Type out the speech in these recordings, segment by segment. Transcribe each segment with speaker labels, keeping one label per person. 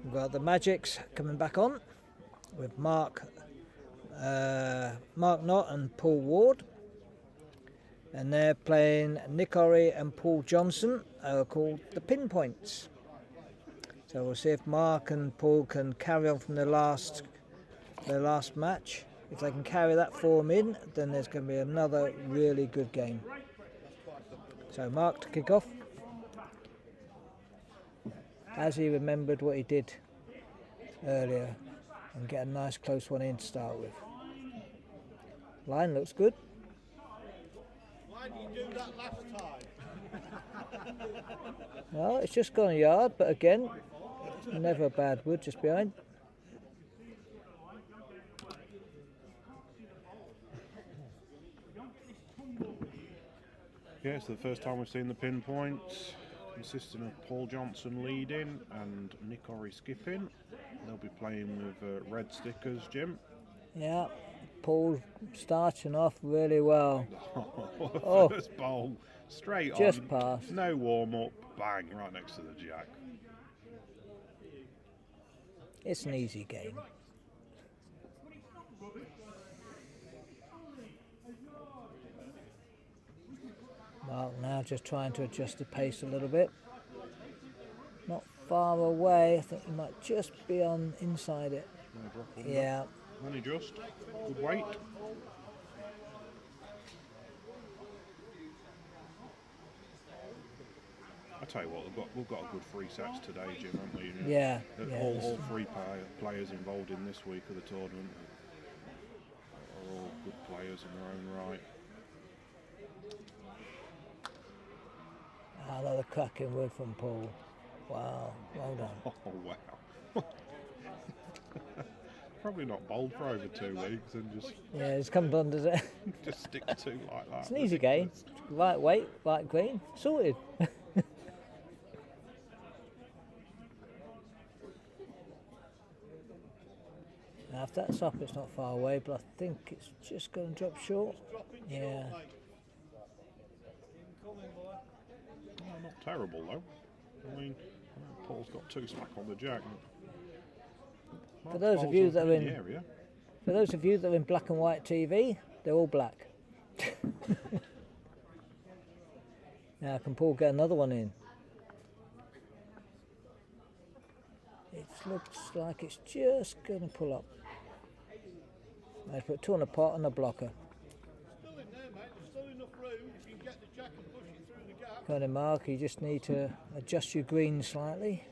Speaker 1: We've got the Magics coming back on with Mark Nott and Paul Ward, and they're playing Nick Orrey and Paul Johnson, called the Pinpoints. So we'll see if Mark and Paul can carry on from their last match. If they can carry that form in, then there's going to be another really good game. So Mark to kick off. Has he remembered what he did earlier and get a nice close one in to start with? Line looks good.
Speaker 2: Why did you do that last time?
Speaker 1: Well, it's just gone a yard, but again, never a bad wood just behind.
Speaker 3: Yeah, it's the first time we've seen the Pinpoints, consisting of Paul Johnson leading and Nick Orrey skipping. They'll be playing with red stickers, Jim.
Speaker 1: Yeah, Paul starting off really well.
Speaker 3: First bowl, straight
Speaker 1: just
Speaker 3: on.
Speaker 1: Past.
Speaker 3: No warm-up, bang, right next to the jack.
Speaker 1: It's an easy game. Mark now just trying to adjust the pace a little bit. Not far away, I think he might just be on inside it. Yeah.
Speaker 3: Only just. Good weight. I tell you what, we've got a good 3 sets today, Jim, haven't we? You know,
Speaker 1: yeah.
Speaker 3: All 3 players involved in this week of the tournament are all good players in their own right.
Speaker 1: Another cracking word from Paul. Wow, well done.
Speaker 3: Oh, wow. Probably not bowled for over 2 weeks and just...
Speaker 1: Yeah, it's come done, does it?
Speaker 3: just stick to 2 like that.
Speaker 1: It's an easy game. Right weight, right green, sorted. Now if that's up, it's not far away, but I think it's just going to drop short. Yeah.
Speaker 3: Not terrible though. I mean, Paul's got 2 smack on the jack.
Speaker 1: For those of you that are in black and white TV, they're all black. Now can Paul get another one in? It looks like it's just going to pull up. Let's put 2 on a pot and a blocker.
Speaker 2: Still in there, mate. There's still enough room. If you can get the jack and push it through the gap.
Speaker 1: Kind of Mark, you just need to adjust your green slightly.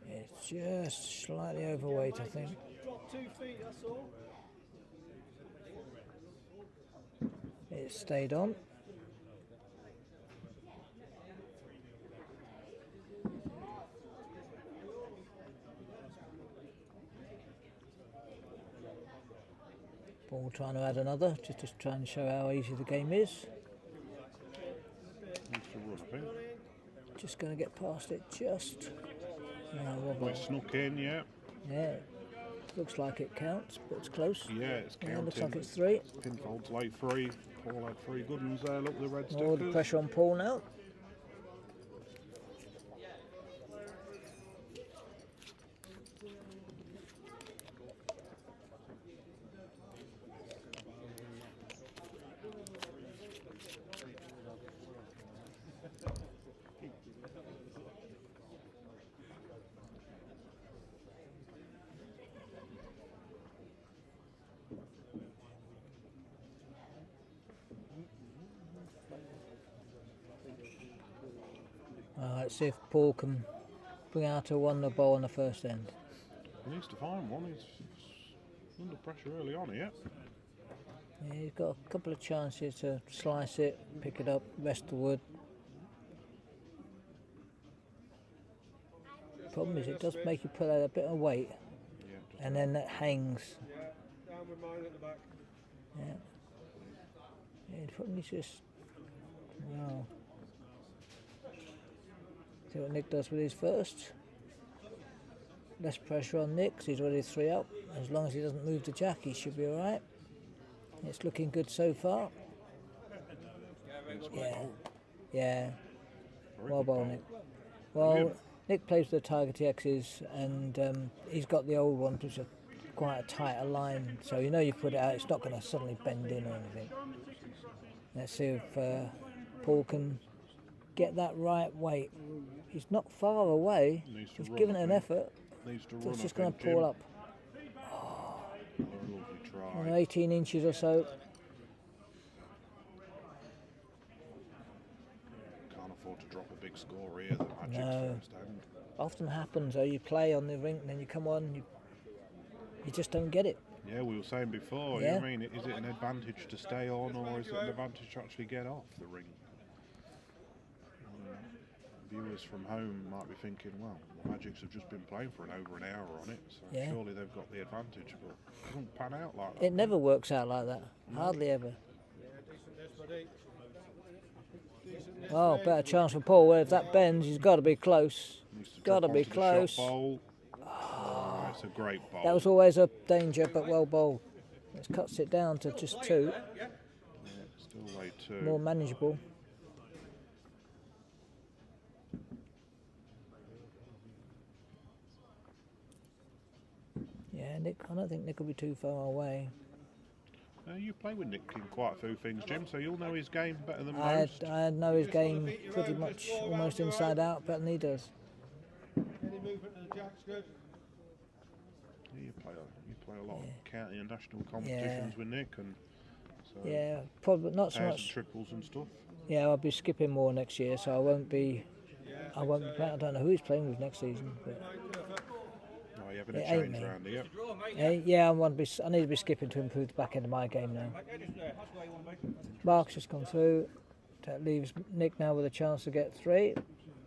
Speaker 1: It's just slightly overweight, I think.
Speaker 2: Drop 2 feet, that's all.
Speaker 1: It stayed on. Paul trying to add another, just to try and show how easy the game is. Just going to get past it just.
Speaker 3: It snuck in, yeah.
Speaker 1: Yeah, looks like it counts, but it's close.
Speaker 3: Yeah, it's counting.
Speaker 1: Yeah, looks like it's 3.
Speaker 3: Pinfold's late 3. Paul had 3 good ones there. Look, the red stickers.
Speaker 1: All the pressure on Paul now. Let's see if Paul can bring out a wonder bowl on the first end.
Speaker 3: He needs to find one. He's under pressure early on here.
Speaker 1: Yeah, he's got a couple of chances to slice it, pick it up, rest the wood. Problem is, it does make you put out a bit of weight, and then that hangs.
Speaker 2: Down with mine at the back.
Speaker 1: Yeah. It probably just. Wow. See what Nick does with his first. Less pressure on Nick, 'cause he's already 3 up. As long as he doesn't move the jack, he should be alright. It's looking good so far. Yeah, yeah.
Speaker 3: Very
Speaker 1: Well
Speaker 3: good
Speaker 1: bowled,
Speaker 3: bowl.
Speaker 1: Nick. Well,
Speaker 3: Brilliant.
Speaker 1: Nick plays with the Tiger TXs, and he's got the old ones, which are quite a tighter line. So you know you put it out, it's not going to suddenly bend in or anything. Let's see if Paul can get that right weight. He's not far away.
Speaker 3: Needs to
Speaker 1: He's
Speaker 3: run,
Speaker 1: given
Speaker 3: I
Speaker 1: it an
Speaker 3: think.
Speaker 1: effort.
Speaker 3: Needs to
Speaker 1: So
Speaker 3: run.
Speaker 1: it's just
Speaker 3: I
Speaker 1: going to
Speaker 3: think,
Speaker 1: pull
Speaker 3: Jim.
Speaker 1: up.
Speaker 3: A lovely try.
Speaker 1: 18 inches or so.
Speaker 3: Can't afford to drop a big score here. The Magic's
Speaker 1: No.
Speaker 3: first end.
Speaker 1: Often happens though, you play on the rink and then you come on, you just don't get it.
Speaker 3: Yeah, we were saying before.
Speaker 1: Yeah.
Speaker 3: I mean, is it an advantage to stay on, or is it an advantage to actually get off the ring? Viewers from home might be thinking, well, the Magics have just been playing for over an hour on it, so
Speaker 1: Yeah.
Speaker 3: surely they've got the advantage, but it doesn't pan out like that.
Speaker 1: It never works out like that. Hardly ever. Oh, better chance for Paul. Well, if that bends, he's got to be close.
Speaker 3: Needs to
Speaker 1: Got to
Speaker 3: drop
Speaker 1: be
Speaker 3: onto the
Speaker 1: close.
Speaker 3: shot bowl. That's a great bowl.
Speaker 1: That was always a danger, but well bowled. It cuts it down to just 2,
Speaker 3: Yeah, still late too.
Speaker 1: more manageable. Yeah, Nick. I don't think Nick will be too far away.
Speaker 3: You play with Nick in quite a few things, Jim, so you'll know his game better than
Speaker 1: I
Speaker 3: most.
Speaker 1: know his game pretty much almost inside out, better than he does.
Speaker 3: Yeah, you play a lot of county and national competitions with Nick, and so
Speaker 1: Yeah, probably not so
Speaker 3: pairs and
Speaker 1: much.
Speaker 3: triples and stuff.
Speaker 1: Yeah, I'll be skipping more next year, so I won't be. I don't know who he's playing with next season, but
Speaker 3: Oh, you having
Speaker 1: It
Speaker 3: a
Speaker 1: ain't
Speaker 3: change
Speaker 1: me.
Speaker 3: round here?
Speaker 1: yeah, I need to be skipping to improve the back end of my game now. Mark's just gone through. That leaves Nick now with a chance to get 3.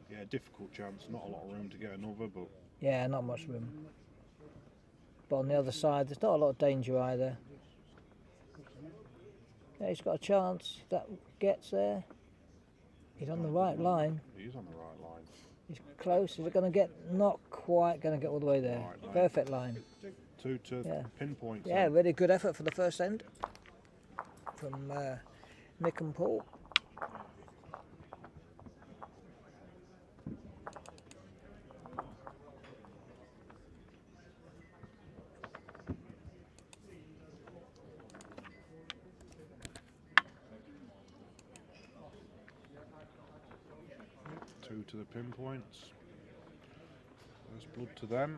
Speaker 3: Yeah, difficult chance. Not a lot of room to get another, but
Speaker 1: Yeah, not much room. But on the other side, there's not a lot of danger either. Yeah, he's got a chance. If that gets there. He's on the right line.
Speaker 3: he's on the right line.
Speaker 1: He's close. Is it going to get? Not quite going to get all the way there.
Speaker 3: Right line.
Speaker 1: Perfect line.
Speaker 3: 2 to
Speaker 1: Yeah.
Speaker 3: Pinpoints.
Speaker 1: Yeah,
Speaker 3: then.
Speaker 1: really good effort for the first end from Nick and Paul.
Speaker 3: Two to the Pinpoints. First blood to them.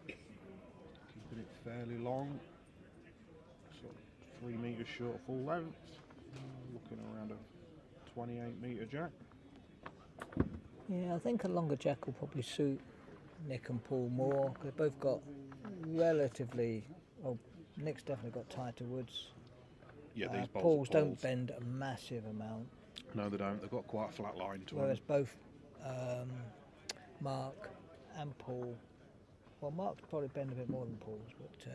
Speaker 3: Keeping it fairly long. Sort of 3 metres short of full length. Looking around a 28 metre jack.
Speaker 1: Yeah, I think a longer jack will probably suit Nick and Paul more. They've both got relatively. Well, Nick's definitely got tighter woods.
Speaker 3: Yeah, these bowls
Speaker 1: Paul's
Speaker 3: are
Speaker 1: don't
Speaker 3: poles.
Speaker 1: bend a massive amount,
Speaker 3: No, they don't. They've got quite a flat line to them.
Speaker 1: whereas both Mark and Paul. Well, Mark's probably bend a bit more than Paul's, but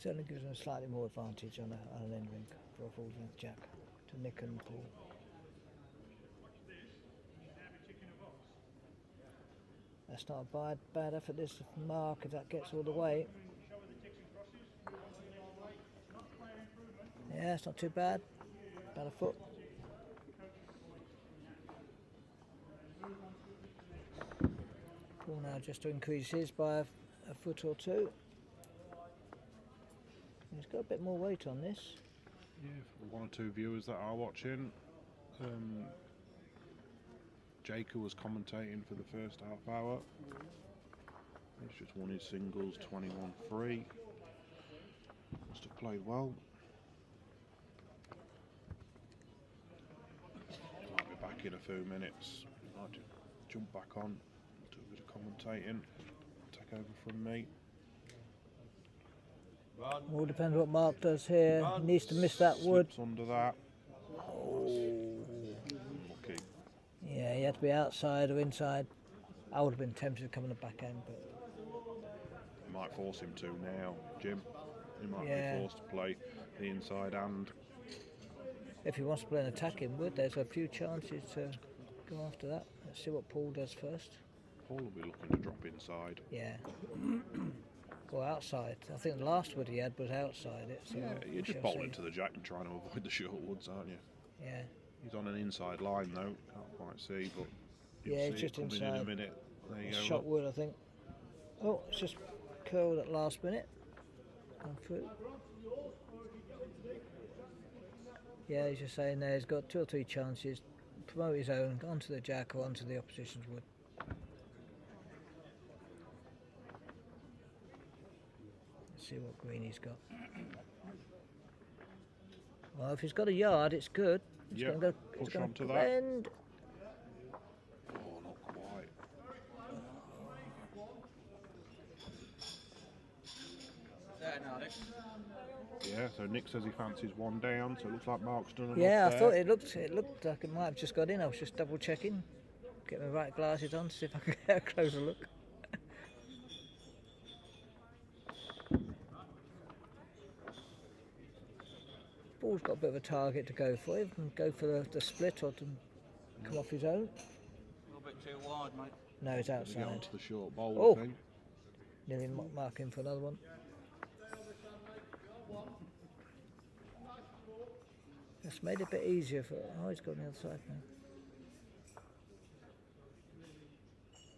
Speaker 1: certainly gives them a slightly more advantage on an end rink for a full length jack to Nick and Paul. That's not a bad effort, this Mark, if that gets all the way. Yeah, it's not too bad. About a foot. Paul now just to increase his by a foot or 2. He's got a bit more weight on this.
Speaker 3: Yeah, for 1 or 2 viewers that are watching, Jacob was commentating for the first half hour. He's just won his singles 21-3. Must have played well. Might be back in a few minutes. Might just jump back on, do a bit of commentating, take over from me.
Speaker 1: All depends what Mark does here. He needs to miss that wood.
Speaker 3: Slips under that.
Speaker 1: Oh.
Speaker 3: Lucky.
Speaker 1: Yeah, he had to be outside or inside. I would have been tempted to come on the back end, but
Speaker 3: It might force him to now, Jim. He might
Speaker 1: Yeah.
Speaker 3: be forced to play the inside hand.
Speaker 1: if he wants to play an attacking wood, there's a few chances to go after that. Let's see what Paul does first.
Speaker 3: Paul will be looking to drop inside.
Speaker 1: Yeah. or outside. I think the last wood he had was outside it. So
Speaker 3: Yeah,
Speaker 1: we
Speaker 3: you're just
Speaker 1: shall
Speaker 3: bowling
Speaker 1: see.
Speaker 3: to the jack and trying to avoid the short woods, aren't you?
Speaker 1: Yeah,
Speaker 3: He's on an inside line though, can't quite see, but you'll
Speaker 1: yeah,
Speaker 3: see
Speaker 1: it's
Speaker 3: it
Speaker 1: just
Speaker 3: coming in a
Speaker 1: inside.
Speaker 3: minute. There you
Speaker 1: It's
Speaker 3: go.
Speaker 1: shot
Speaker 3: Look.
Speaker 1: wood, I think. Oh, it's just curled at last minute. Gone through. Yeah, he's just saying there, he's got 2 or 3 chances. Promote his own, onto the jack or onto the opposition's wood. Let's see what green he's got. Well, if he's got a yard, it's good. It's
Speaker 3: Yeah,
Speaker 1: going to go. It's
Speaker 3: push
Speaker 1: going
Speaker 3: on to
Speaker 1: to
Speaker 3: that.
Speaker 1: bend.
Speaker 3: Oh, not quite. Yeah, so Nick says he fancies one down, so it looks like Mark's done enough
Speaker 1: Yeah, I
Speaker 3: there.
Speaker 1: thought it looked like it might have just got in. I was just double checking, get my right glasses on to see if I could get a closer look. Ball's got a bit of a target to go for. He can go for the split or to come off his own.
Speaker 4: A little bit too wide, mate.
Speaker 1: No, it's
Speaker 3: Gonna get
Speaker 1: outside.
Speaker 3: onto the short bowl,
Speaker 1: Oh.
Speaker 3: I think.
Speaker 1: Nearly marking for another one. It's made it a bit easier for. Oh, he's got on the other side now.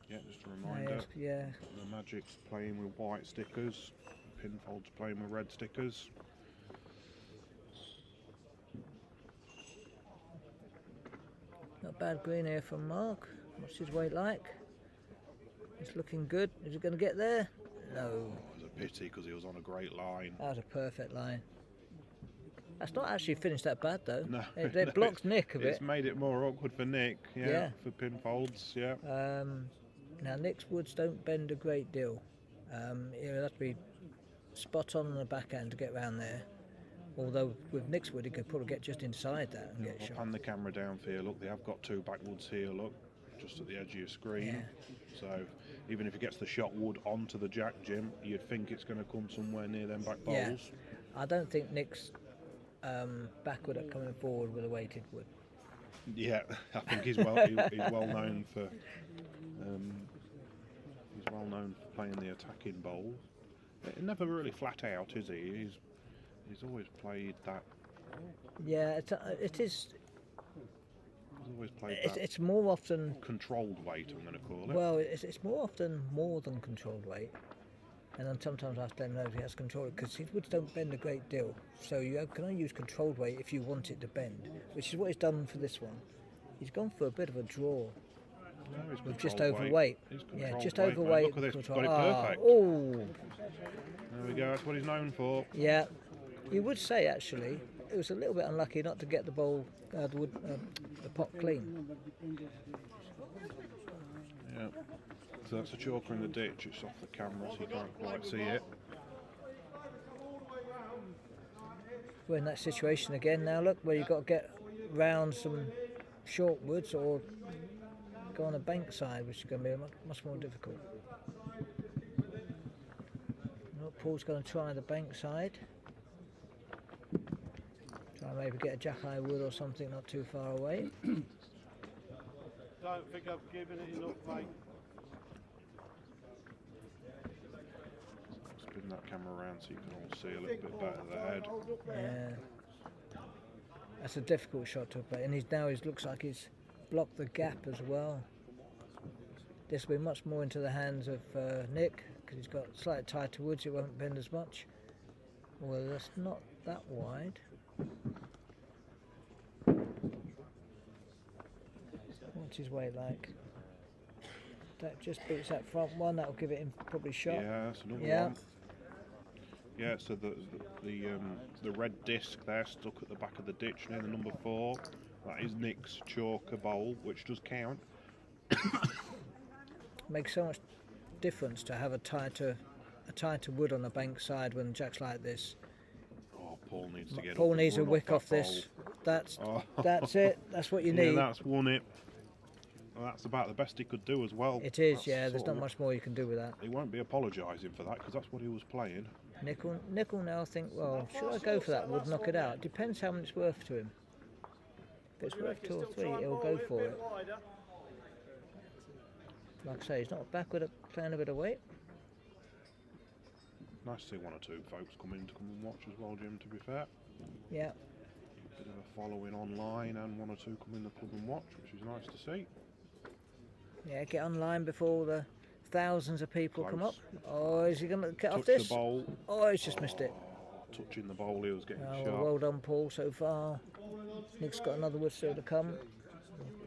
Speaker 3: Yeah, just a
Speaker 1: No,
Speaker 3: reminder,
Speaker 1: yeah.
Speaker 3: the Magic's playing with white stickers, Pinfold's playing with red stickers.
Speaker 1: Not bad green here from Mark. What's his weight like? It's looking good. Is it going to get there? No.
Speaker 3: Oh, it was a pity because he was on a great line.
Speaker 1: That was a perfect line. That's not actually finished that bad though.
Speaker 3: No,
Speaker 1: It
Speaker 3: no,
Speaker 1: blocked Nick a
Speaker 3: It's
Speaker 1: bit.
Speaker 3: made it more awkward for Nick,
Speaker 1: Yeah.
Speaker 3: for Pinfolds, yeah.
Speaker 1: Now Nick's woods don't bend a great deal. He'll have to be spot on the backhand to get round there. Although with Nick's wood he could probably get just inside that and get
Speaker 3: I'll
Speaker 1: shot.
Speaker 3: pan the camera down for you. Look, they have got 2 backwoods here, look, just at the edge of your screen.
Speaker 1: Yeah.
Speaker 3: So even if he gets the shot wood onto the jack, Jim, you'd think it's going to come somewhere near them back
Speaker 1: Yeah.
Speaker 3: bowls.
Speaker 1: I don't think Nick's backward at coming forward with a weighted wood.
Speaker 3: Yeah, I think he's well known for playing the attacking bowl. Never really flat out, is he? He's always played that.
Speaker 1: Yeah, it is.
Speaker 3: He's always played that
Speaker 1: It's more often.
Speaker 3: controlled weight, I'm going to call it.
Speaker 1: Well, it's more often more than controlled weight, and then sometimes I have to let him know if he has controlled because his woods don't bend a great deal. So you can only use controlled weight if you want it to bend, which is what he's done for this one. He's gone for a bit of a draw
Speaker 3: No, he's
Speaker 1: with just
Speaker 3: controlled
Speaker 1: overweight.
Speaker 3: He's
Speaker 1: Yeah,
Speaker 3: controlled
Speaker 1: just
Speaker 3: weight, mate.
Speaker 1: overweight.
Speaker 3: Look at this,
Speaker 1: control.
Speaker 3: got it perfect.
Speaker 1: Oh,
Speaker 3: There we go, that's what he's known for.
Speaker 1: yeah. You would say actually it was a little bit unlucky not to get the bowl, the pot clean.
Speaker 3: Yeah. So that's a chalker in the ditch, it's off the camera so you can't quite see it.
Speaker 1: We're in that situation again now. Look, where you've got to get round some short woods or go on a bank side, which is going to be much more difficult. Look, Paul's going to try the bank side. Try and maybe get a jack high wood or something not too far away.
Speaker 2: Don't think I've given it enough, mate.
Speaker 3: Spin that camera around so you can all see a little bit better the head.
Speaker 1: Yeah, that's a difficult shot to play, and he looks like he's blocked the gap as well. This will be much more into the hands of Nick because he's got slightly tighter woods. It won't bend as much. Well, that's not that wide. What's his weight like? That just beats that front one. That'll give it him probably shot.
Speaker 3: Yeah, that's another
Speaker 1: Yeah.
Speaker 3: one. Yeah, so the red disc there stuck at the back of the ditch near the number 4. That is Nick's chalker bowl, which does count.
Speaker 1: Makes so much difference to have a tighter wood on the bank side when jack's like this.
Speaker 3: Oh, Paul needs to get
Speaker 1: Paul
Speaker 3: up and
Speaker 1: needs a
Speaker 3: run
Speaker 1: wick
Speaker 3: that
Speaker 1: off this. That's
Speaker 3: bowl.
Speaker 1: that's it. That's what you
Speaker 3: Yeah,
Speaker 1: need.
Speaker 3: that's won it. Well, that's about the best he could do as well.
Speaker 1: It is.
Speaker 3: That's
Speaker 1: Yeah. There's
Speaker 3: sort
Speaker 1: not
Speaker 3: of-
Speaker 1: much more you can do with that.
Speaker 3: He won't be apologising for that because that's what he was playing.
Speaker 1: Nickel now think, well, should I go for that wood, knock it out? Depends how much it's worth to him. If it's worth 2 or 3, he'll go for it. Like I say, he's not backward at playing a bit of weight.
Speaker 3: Nice to see one or two folks come and watch as well, Jim, to be fair.
Speaker 1: Yeah.
Speaker 3: Bit of a following online and one or two come in the pub and watch, which is nice to see.
Speaker 1: Yeah, get online before the thousands of people come up.
Speaker 3: Close.
Speaker 1: Oh, is he going to get off
Speaker 3: Touch
Speaker 1: this?
Speaker 3: the bowl.
Speaker 1: Oh, he's just missed it.
Speaker 3: Touching the bowl, he was getting
Speaker 1: Oh,
Speaker 3: sharp.
Speaker 1: well done, Paul, so far. Nick's got another wood still to come.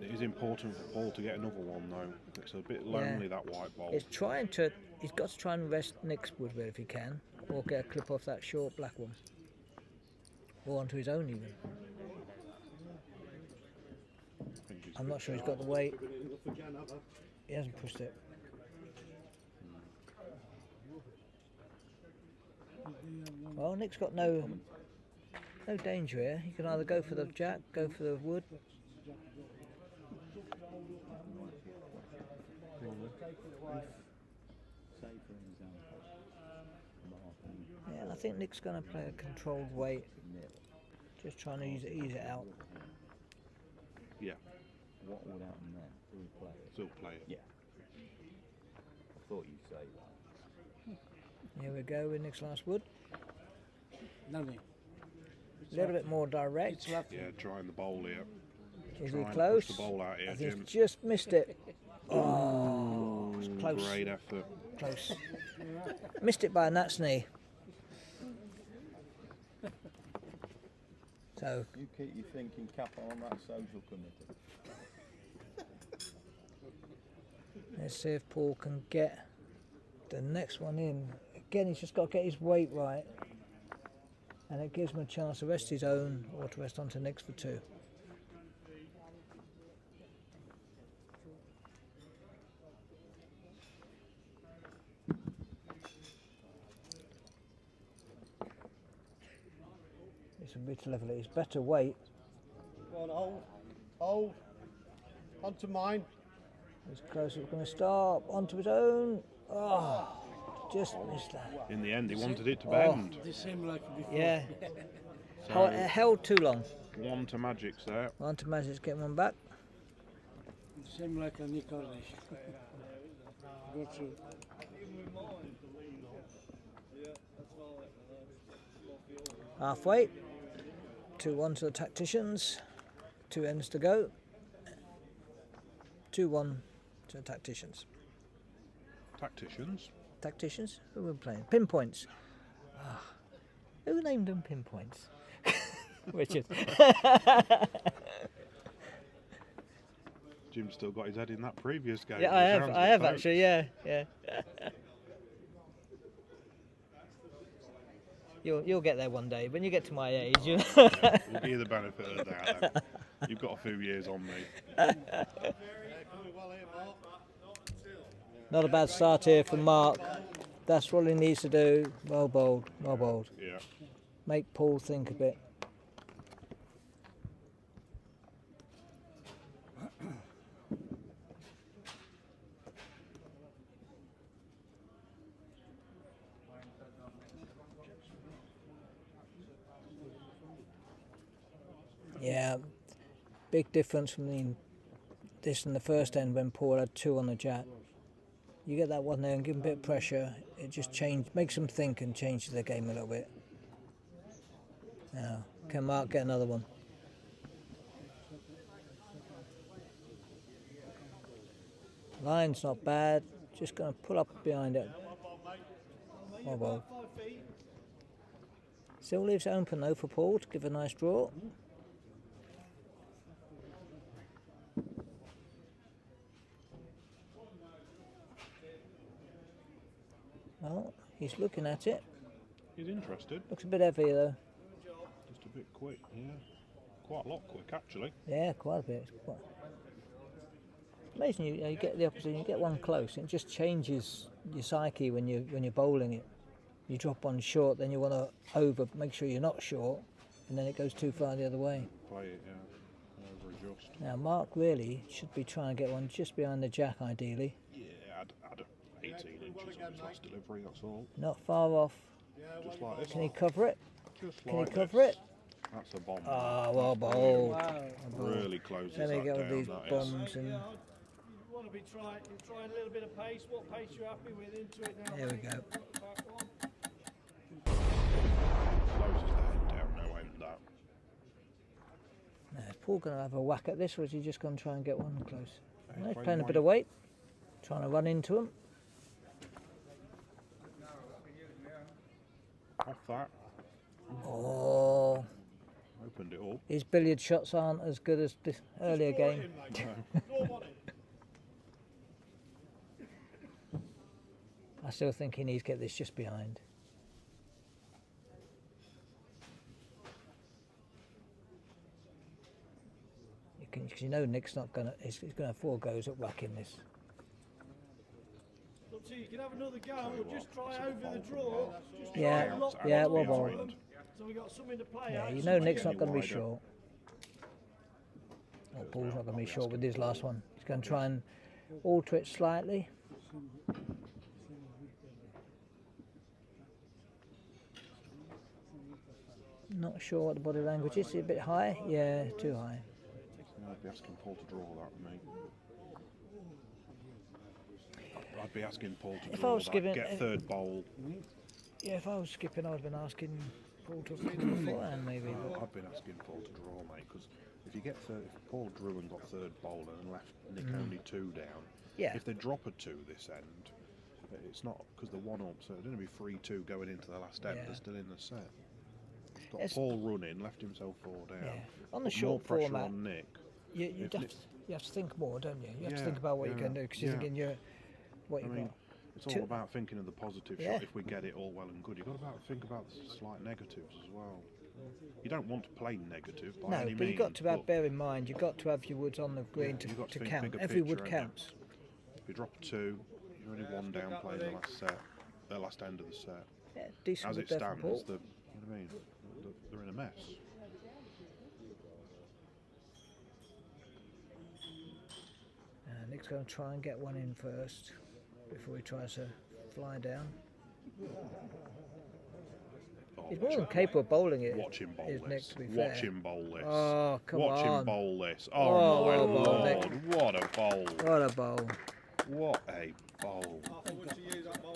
Speaker 3: It is important for Paul to get another one though. It's a bit lonely, that white bowl.
Speaker 1: He's got to try and rest Nick's wood if he can, or get a clip off that short black one. Or onto his own even. I'm not sure he's got the weight. He hasn't pushed it. Well, Nick's got no danger here. He can either go for the jack, go for the wood. Yeah, I think Nick's going to play a controlled weight. Just trying to ease it out.
Speaker 3: Yeah.
Speaker 5: What would happen then? Who would play it?
Speaker 3: Still play it.
Speaker 5: Yeah. I thought you'd say that.
Speaker 1: Here we go with Nick's last wood.
Speaker 6: Nothing.
Speaker 1: A little bit more direct.
Speaker 3: Yeah, trying the bowl here.
Speaker 1: Is he
Speaker 3: Trying to
Speaker 1: close?
Speaker 3: push the bowl out here,
Speaker 1: He's
Speaker 3: Jim.
Speaker 1: just missed it. Oh, it's close.
Speaker 3: Great effort.
Speaker 1: Close. Missed it by a gnat's knee. So,
Speaker 5: You keep your thinking cap on that social committee.
Speaker 1: let's see if Paul can get the next one in. Again, he's just got to get his weight right. And it gives him a chance to rest his own or to rest onto Nick's for two. It's a bit level. It's better weight.
Speaker 2: Go on, hold. Onto mine.
Speaker 1: As close as it's going to stop. Onto his own. Oh, just missed that.
Speaker 3: In the end, he wanted it to
Speaker 1: Oh.
Speaker 3: bend.
Speaker 6: The same like before.
Speaker 1: Yeah.
Speaker 3: So,
Speaker 1: It held too long.
Speaker 3: one to Magic's there.
Speaker 1: On to Magic's getting one back.
Speaker 6: Same like a Nick Orrey. Go through.
Speaker 1: Halfway. 2-1 to the Tacticians. 2 ends to go. 2-1 to the Tacticians.
Speaker 3: Tacticians.
Speaker 1: Tacticians? Who were playing? Pinpoints. Ah, who named them Pinpoints? Richard.
Speaker 3: Jim's still got his head in that previous game.
Speaker 1: Yeah,
Speaker 3: by
Speaker 1: I
Speaker 3: the
Speaker 1: have.
Speaker 3: sounds
Speaker 1: I
Speaker 3: of
Speaker 1: have
Speaker 3: it,
Speaker 1: actually. Yeah, yeah. You'll get there one day. When you get to my age, you.
Speaker 3: We'll give you the benefit of the doubt. Then. You've got a few years on me.
Speaker 1: Not a bad start here for Mark. That's what he needs to do. Well bowled. Well bowled.
Speaker 3: Yeah.
Speaker 1: Make Paul think a bit. Yeah, big difference from this and the first end when Paul had 2 on the jack. You get that one there and give him a bit of pressure, it just makes them think and changes the game a little bit. Now, can Mark get another one? Line's not bad, just going to pull up behind it. Oh well. Still leaves it open though for Paul to give a nice draw. Well, he's looking at it.
Speaker 3: He's interested.
Speaker 1: Looks a bit heavy though.
Speaker 3: Just a bit quick, yeah. Quite a lot quick, actually.
Speaker 1: Yeah, quite a bit. Amazing, you get the opposite. You get one close, it just changes your psyche when you're bowling it. You drop one short, then you want to make sure you're not short, and then it goes too far the other way.
Speaker 3: Play it, yeah. Over adjust.
Speaker 1: Now Mark really should be trying to get one just behind the jack, ideally.
Speaker 3: Yeah, I'd 18 inches on his last delivery, that's all.
Speaker 1: Not far off.
Speaker 3: Just like this.
Speaker 1: Can he cover it?
Speaker 3: Just
Speaker 1: Can he
Speaker 3: like
Speaker 1: cover
Speaker 3: this.
Speaker 1: it?
Speaker 3: That's a bomb.
Speaker 1: Ah, well bowled.
Speaker 3: Really closes
Speaker 1: Let me
Speaker 3: that
Speaker 1: get
Speaker 3: down,
Speaker 1: with these
Speaker 3: that is.
Speaker 1: bombs and
Speaker 2: You want to be trying a little bit of pace. What pace you're happy with into it now?
Speaker 1: there we go. Paul going to have a whack at this, or is he just going to try and get one close?
Speaker 3: He's
Speaker 1: He's
Speaker 3: playing
Speaker 1: playing a bit
Speaker 3: white.
Speaker 1: of weight, trying to run into him.
Speaker 3: Off that.
Speaker 1: Oh,
Speaker 3: Opened it up.
Speaker 1: his billiard shots aren't as good as this earlier
Speaker 2: Draw it
Speaker 1: game.
Speaker 2: in, mate. Draw one in.
Speaker 1: I still think he needs to get this just behind. Because you know Nick's not gonna. He's going to have 4 goes at whacking this.
Speaker 2: Up to you. You can have another go, or just try over the draw. Just try
Speaker 1: Yeah,
Speaker 2: and lock
Speaker 1: yeah,
Speaker 2: one
Speaker 1: well,
Speaker 2: into
Speaker 1: well.
Speaker 2: them, so we got something to play
Speaker 1: Yeah,
Speaker 2: out.
Speaker 1: you know Nick's
Speaker 3: getting
Speaker 1: not going to be
Speaker 3: wider.
Speaker 1: short. Oh, Paul's not going to be short with his last one. He's going to try and alter it slightly. Not sure what the body language is. Is it a bit high? Yeah, too high.
Speaker 3: I'd be asking Paul to draw that, mate. I'd be asking Paul to
Speaker 1: If I
Speaker 3: draw
Speaker 1: was
Speaker 3: that.
Speaker 1: giving-
Speaker 3: Get third bowl.
Speaker 1: Yeah, if I was skipping, I'd have been asking Paul to beforehand, maybe. But
Speaker 3: I've been asking Paul to draw, mate, because if you get third, if Paul drew and got third bowl and left Nick only 2 down,
Speaker 1: yeah,
Speaker 3: if they drop a 2 this end, it's not because they're 1 up, so it's going to be 3-2 going into the last end.
Speaker 1: Yeah.
Speaker 3: They're still in the set. Got
Speaker 1: Yes.
Speaker 3: Paul running, left himself 4 down.
Speaker 1: yeah. On the
Speaker 3: Put more
Speaker 1: short
Speaker 3: pressure
Speaker 1: format,
Speaker 3: on Nick.
Speaker 1: you
Speaker 3: if
Speaker 1: have
Speaker 3: Nick-
Speaker 1: to, you have to think more, don't you? You have to
Speaker 3: Yeah,
Speaker 1: think about what you're
Speaker 3: yeah,
Speaker 1: going to do because you're
Speaker 3: yeah.
Speaker 1: thinking what
Speaker 3: I
Speaker 1: you've
Speaker 3: mean,
Speaker 1: got.
Speaker 3: it's all
Speaker 1: 2
Speaker 3: about thinking of the positive
Speaker 1: Yeah.
Speaker 3: shot. If we get it, all well and good. You've got to think about the slight negatives as well. You don't want to play negative by
Speaker 1: No,
Speaker 3: any
Speaker 1: but
Speaker 3: means.
Speaker 1: you've got to have,
Speaker 3: but
Speaker 1: bear in mind, you've got to have your woods on the green
Speaker 3: you've got
Speaker 1: to
Speaker 3: think
Speaker 1: count.
Speaker 3: bigger
Speaker 1: Every
Speaker 3: picture,
Speaker 1: wood
Speaker 3: haven't you?
Speaker 1: counts.
Speaker 3: If you drop 2, you're only 1 down playing the last set, the last end of the set.
Speaker 1: Yeah, decent
Speaker 3: As
Speaker 1: wood
Speaker 3: it
Speaker 1: there from
Speaker 3: stands,
Speaker 1: Paul.
Speaker 3: you know what I mean? They're in a mess.
Speaker 1: Nick's going to try and get one in first before he tries to fly down.
Speaker 3: Oh,
Speaker 1: He's more than capable of bowling it.
Speaker 3: watch him bowl
Speaker 1: is
Speaker 3: this.
Speaker 1: Nick, to be
Speaker 3: Watch
Speaker 1: fair.
Speaker 3: him bowl this.
Speaker 1: Oh, come
Speaker 3: Watch
Speaker 1: on.
Speaker 3: him bowl this.
Speaker 1: Oh,
Speaker 3: Oh, my
Speaker 1: well bowled,
Speaker 3: lord. What a bowl.
Speaker 1: What a bowl.
Speaker 3: What a bowl.
Speaker 2: Forward to you, that ball.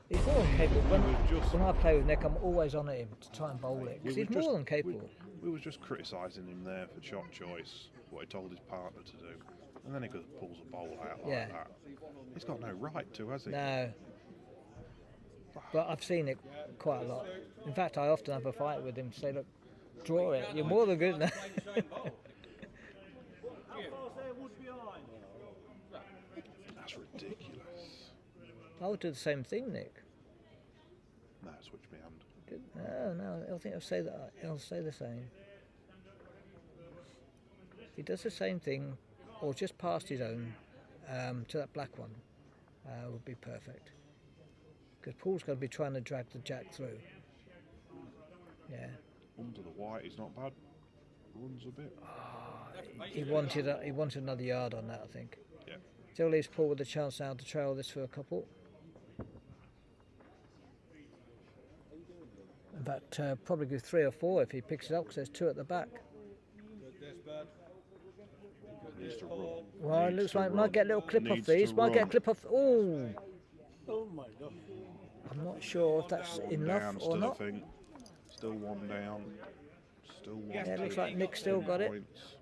Speaker 1: He's more than capable.
Speaker 3: just-
Speaker 1: When I play with Nick, I'm always on at him to try and bowl it because
Speaker 3: We
Speaker 1: he's
Speaker 3: were just-
Speaker 1: more than capable.
Speaker 3: We was just criticising him there for shot choice, what he told his partner to do. And then he goes, pulls a bowl out like
Speaker 1: Yeah.
Speaker 3: that. He's got no right to, has he?
Speaker 1: No. But I've seen it quite a lot. In fact, I often have a fight with him to say, look, draw it. You're more than good enough.
Speaker 3: That's ridiculous.
Speaker 1: I would do the same thing, Nick.
Speaker 3: No, switch me hand.
Speaker 1: Good. No, I think I'll say that. I'll say the same. If he does the same thing, or just past his own to that black one, would be perfect. Because Paul's going to be trying to drag the jack through. Yeah.
Speaker 3: Under the white, he's not bad. Runs a bit.
Speaker 1: He wanted another yard on that, I think.
Speaker 3: Yeah.
Speaker 1: Still leaves Paul with a chance now to trail this for a couple. In fact, probably go 3 or 4 if he picks it up because there's 2 at the back.
Speaker 2: Good, this bad.
Speaker 3: Needs to run.
Speaker 1: Well, it
Speaker 3: Needs
Speaker 1: looks
Speaker 3: to
Speaker 1: like
Speaker 3: run.
Speaker 1: might get a little clip off
Speaker 3: Needs
Speaker 1: these.
Speaker 3: to
Speaker 1: Might get a
Speaker 3: run.
Speaker 1: clip off. Oh,
Speaker 6: Oh my God.
Speaker 1: I'm not sure if that's
Speaker 3: One
Speaker 1: enough
Speaker 3: down,
Speaker 1: or
Speaker 3: still
Speaker 1: not.
Speaker 3: I think. Still 1 down. Still 1.
Speaker 1: Yeah, it looks like Nick still got it.
Speaker 3: Points.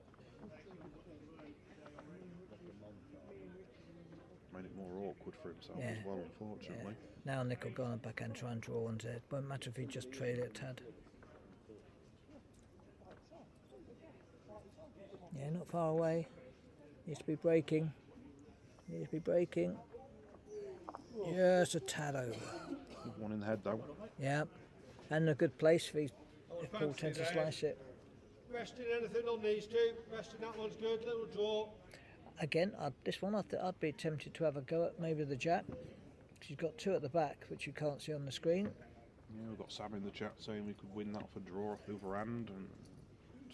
Speaker 3: Made it more awkward for himself
Speaker 1: Yeah.
Speaker 3: as well, unfortunately.
Speaker 1: Now Nick will go on the back and try and draw one to it. Won't matter if he just trail it a tad. Yeah, not far away. Needs to be breaking. Needs to be breaking. Just a tad over.
Speaker 3: Good 1 in the head though.
Speaker 1: Yeah, and a good place if Paul tends to slice it.
Speaker 2: Resting anything on these 2. Resting that one's good. Little draw.
Speaker 1: Again, this one I'd be tempted to have a go at maybe the jack. She's got 2 at the back, which you can't see on the screen.
Speaker 3: Yeah, we've got Sam in the chat saying we could win that off a draw off the other hand, and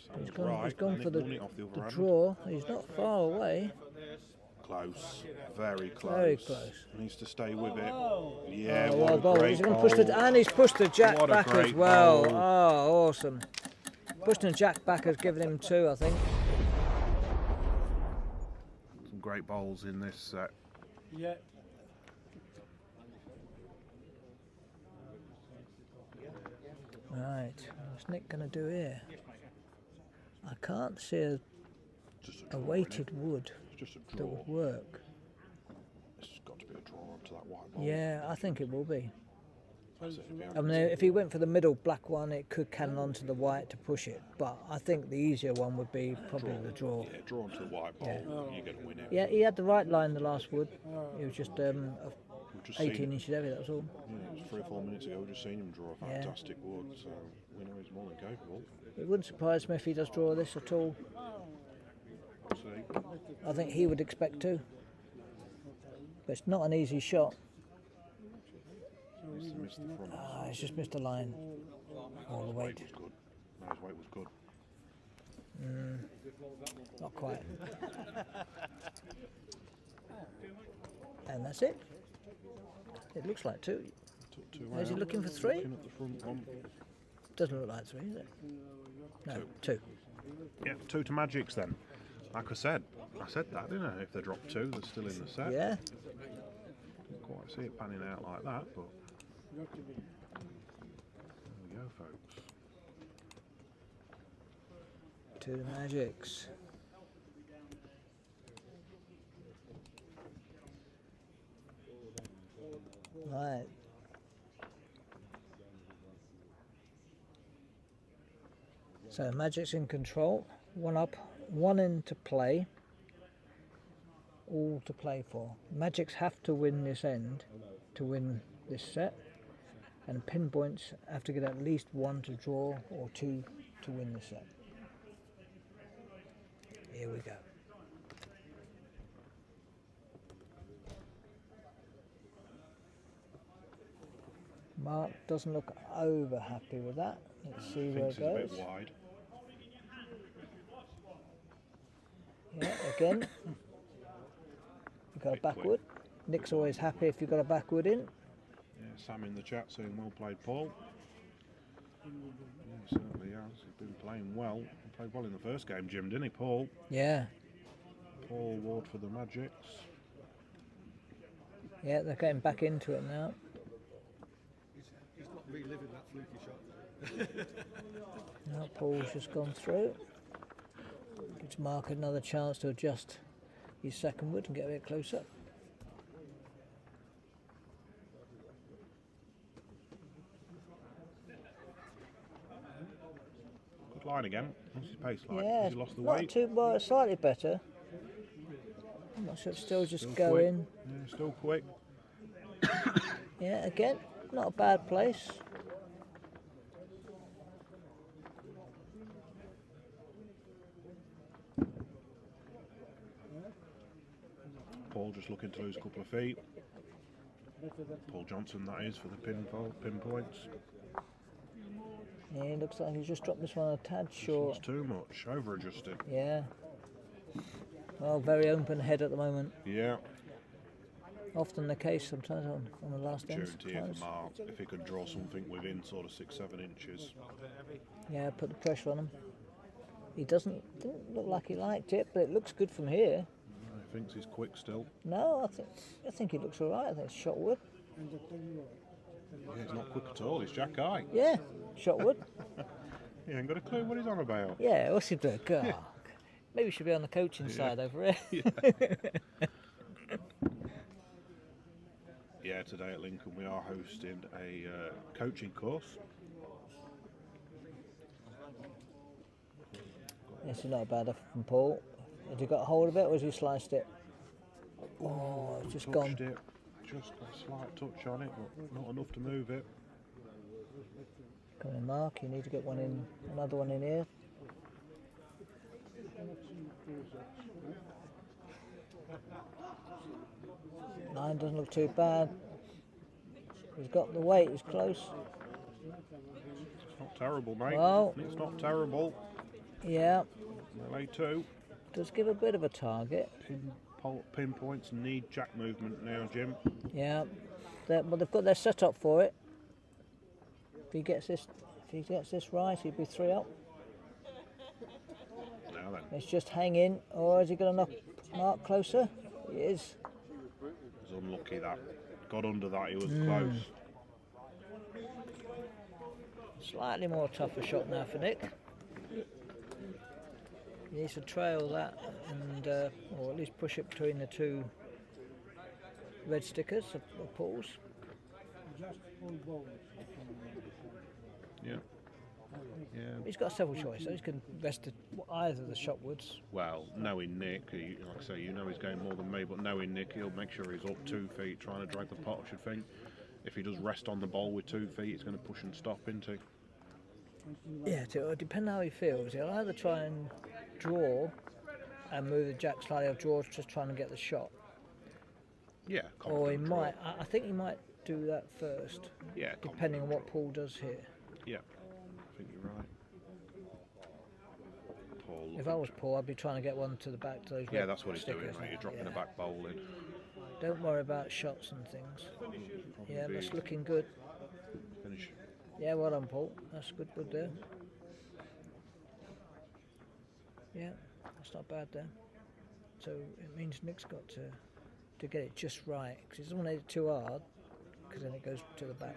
Speaker 3: Sam's
Speaker 1: He's
Speaker 3: right.
Speaker 1: gone
Speaker 3: Nick
Speaker 1: for
Speaker 3: won it off the other
Speaker 1: the
Speaker 3: hand.
Speaker 1: draw. He's not far away.
Speaker 3: Close, very close.
Speaker 1: Very close.
Speaker 3: Needs to stay with it. Yeah,
Speaker 1: Oh,
Speaker 3: what
Speaker 1: well
Speaker 3: a
Speaker 1: bowled.
Speaker 3: great
Speaker 1: He's going to
Speaker 3: bowl.
Speaker 1: push and he's pushed the jack
Speaker 3: What a
Speaker 1: back as
Speaker 3: great
Speaker 1: well.
Speaker 3: bowl.
Speaker 1: Oh, awesome! Pushing the jack back has given him 2, I think.
Speaker 3: Some great bowls in this set.
Speaker 6: Yeah.
Speaker 1: Right, what's Nick going to do here? I can't see a
Speaker 3: Just a draw,
Speaker 1: weighted
Speaker 3: innit?
Speaker 1: wood
Speaker 3: It's just a
Speaker 1: that
Speaker 3: draw.
Speaker 1: would work.
Speaker 3: It's got to be a draw onto that white ball.
Speaker 1: Yeah, I think it will be.
Speaker 3: That's it, if he
Speaker 1: I
Speaker 3: happens
Speaker 1: mean, if he went for the middle black one, it could cannon onto the white to push it. But I think the easier one would be probably the draw.
Speaker 3: Yeah, draw onto the white ball, you're going to win it.
Speaker 1: Yeah, he had the right line the last wood. It was just
Speaker 3: We've just seen
Speaker 1: 18
Speaker 3: it.
Speaker 1: inches heavy, that was all.
Speaker 3: Yeah, it was 3 or 4 minutes ago. We've just seen him draw a
Speaker 1: Yeah.
Speaker 3: fantastic wood, so we know he's more than capable.
Speaker 1: It wouldn't surprise me if he does draw this at all.
Speaker 3: We'll see.
Speaker 1: I think he would expect to. But it's not an easy shot.
Speaker 3: He's missed the front.
Speaker 1: He's just missed a line. All the
Speaker 3: His
Speaker 1: weight.
Speaker 3: was good. No, his weight was good.
Speaker 1: Not quite. And that's it. It looks like 2.
Speaker 3: Took 2
Speaker 1: Is he
Speaker 3: out.
Speaker 1: looking for 3?
Speaker 3: Looking at the front one.
Speaker 1: Doesn't look like 3, is it? No, 2.
Speaker 3: Yeah, 2 to Magics then. Like I said that, didn't I? If they drop 2, they're still in the set.
Speaker 1: Yeah.
Speaker 3: Didn't quite see it panning out like that, but there we go, folks.
Speaker 1: 2 Magics. Right. So Magic's in control. 1 up, 1 into play. All to play for. Magics have to win this end to win this set. And Pinpoints have to get at least 1 to draw or 2 to win the set. Here we go. Mark doesn't look over happy with that. Let's see where
Speaker 3: Thinks
Speaker 1: it
Speaker 3: it's a
Speaker 1: goes.
Speaker 3: bit wide.
Speaker 1: Yeah, again. You've got a
Speaker 3: Bit quick.
Speaker 1: backwood. Nick's always happy if you've got a backwood in.
Speaker 3: Yeah, Sam in the chat saying well played, Paul. Yeah, certainly has. He's been playing well. He played well in the first game, Jim, didn't he, Paul?
Speaker 1: Yeah,
Speaker 3: Paul Ward for the Magics.
Speaker 1: yeah, they're getting back into it now.
Speaker 2: He's not reliving that fluky shot.
Speaker 1: Now Paul's just gone through. Gives Mark another chance to adjust his second wood and get a bit closer.
Speaker 3: Good line again. What's his pace like?
Speaker 1: Yeah,
Speaker 3: Has he lost the
Speaker 1: not
Speaker 3: weight?
Speaker 1: too well, slightly better. I'm not sure it's still just
Speaker 3: Still
Speaker 1: going.
Speaker 3: quick. Yeah, still quick.
Speaker 1: Yeah, again, not a bad place.
Speaker 3: Paul just looking to lose a couple of feet. Paul Johnson, that is, for the pinpoints.
Speaker 1: Yeah, it looks like he's just dropped this one a tad
Speaker 3: Just
Speaker 1: short.
Speaker 3: looks too much. Over adjusted.
Speaker 1: Yeah. Well, very open head at the moment.
Speaker 3: Yeah.
Speaker 1: Often the case sometimes on the last end.
Speaker 3: Opportunity here
Speaker 1: sometimes.
Speaker 3: for Mark. If he could draw something within sort of 6-7 inches.
Speaker 1: Yeah, put the pressure on him. He didn't look like he liked it, but it looks good from here.
Speaker 3: He thinks he's quick still.
Speaker 1: No, I think he looks all right. I think it's shot wood.
Speaker 3: Yeah, he's not quick at all. He's Jack Eye.
Speaker 1: Yeah, shot wood.
Speaker 3: He ain't got a clue what he's on about.
Speaker 1: Yeah, what's he doing? God, maybe we should be on the coaching side over here.
Speaker 3: Yeah, today at Lincoln we are hosting a coaching course.
Speaker 1: This is not a bad effort from Paul. Has he got hold of it or has he sliced it? Oh, it's just gone.
Speaker 3: Touched it. Just got a slight touch on it, but not enough to move it.
Speaker 1: Come in, Mark. You need to get one in, another one in here. Line doesn't look too bad. He's got the weight. He's close.
Speaker 3: It's not terrible, mate.
Speaker 1: Well-
Speaker 3: It's not terrible.
Speaker 1: Yeah,
Speaker 3: LA 2.
Speaker 1: does give a bit of a target.
Speaker 3: Pinpoints need jack movement now, Jim.
Speaker 1: Yeah, but they've got their setup for it. If he gets this right, he'd be 3 up.
Speaker 3: Now then,
Speaker 1: It's just hang in, or is he going to knock Mark closer? He is.
Speaker 3: it's unlucky that. Got under that, he was close.
Speaker 1: Slightly more tougher shot now for Nick. He needs to trail that and, or at least push it between the two red stickers of Paul's.
Speaker 6: Just full balls.
Speaker 3: Yeah. Yeah.
Speaker 1: He's got several choices. He can rest either the shotwoods.
Speaker 3: Well, knowing Nick, like I say, you know he's going more than me, but knowing Nick, he'll make sure he's up 2 feet trying to drag the pot, I should think. If he does rest on the bowl with 2 feet, it's going to push and stop, isn't he?
Speaker 1: Yeah, depending how he feels, he'll either try and draw and move the jack slightly, or draw just trying to get the shot.
Speaker 3: Yeah.
Speaker 1: Or he
Speaker 3: confident draw.
Speaker 1: might, I think he might do that first.
Speaker 3: Yeah.
Speaker 1: Depending on what
Speaker 3: confident
Speaker 1: Paul does here.
Speaker 3: draw. Yeah. I think you're right. Paul.
Speaker 1: If I was Paul, I'd be trying to get one to the back to those
Speaker 3: Yeah,
Speaker 1: red
Speaker 3: that's what he's doing,
Speaker 1: stickers.
Speaker 3: mate. You're dropping
Speaker 1: Yeah.
Speaker 3: a back bowl in.
Speaker 1: Don't worry about shots and things.
Speaker 3: Probably
Speaker 1: Yeah,
Speaker 3: be
Speaker 1: that's looking good.
Speaker 3: finish.
Speaker 1: Yeah, well done, Paul. That's good there. Yeah, that's not bad there. So it means Nick's got to get it just right, because he doesn't want to hit it too hard, because then it goes to the back.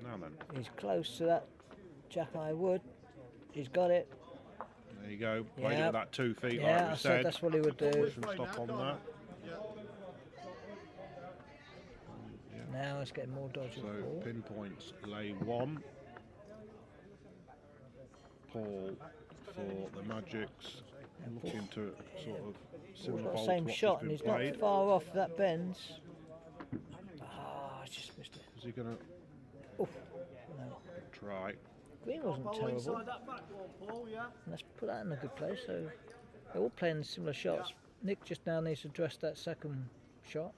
Speaker 3: Now then,
Speaker 1: He's close to that jack-eye wood. He's got it.
Speaker 3: there you go. Played it
Speaker 1: Yeah.
Speaker 3: with that 2 feet,
Speaker 1: Yeah,
Speaker 3: like
Speaker 1: I
Speaker 3: we
Speaker 1: said that's what he would do.
Speaker 3: Push and stop on that.
Speaker 1: Now it's getting more dodgy.
Speaker 3: So
Speaker 1: Paul.
Speaker 3: Pinpoints lay 1. Paul for the Magics, looking to sort of
Speaker 1: He's
Speaker 3: similar
Speaker 1: got the
Speaker 3: bowl
Speaker 1: same
Speaker 3: to what's
Speaker 1: shot,
Speaker 3: just
Speaker 1: and
Speaker 3: been
Speaker 1: he's not
Speaker 3: played.
Speaker 1: far off that bends. Ah, I just missed it.
Speaker 3: Is he going to
Speaker 1: Oof, no.
Speaker 3: try?
Speaker 1: Green wasn't
Speaker 2: Follow
Speaker 1: terrible.
Speaker 2: inside that back wall, Paul, yeah?
Speaker 1: Let's put that in a good place. So they're all playing similar shots. Nick just now needs to address that second shot.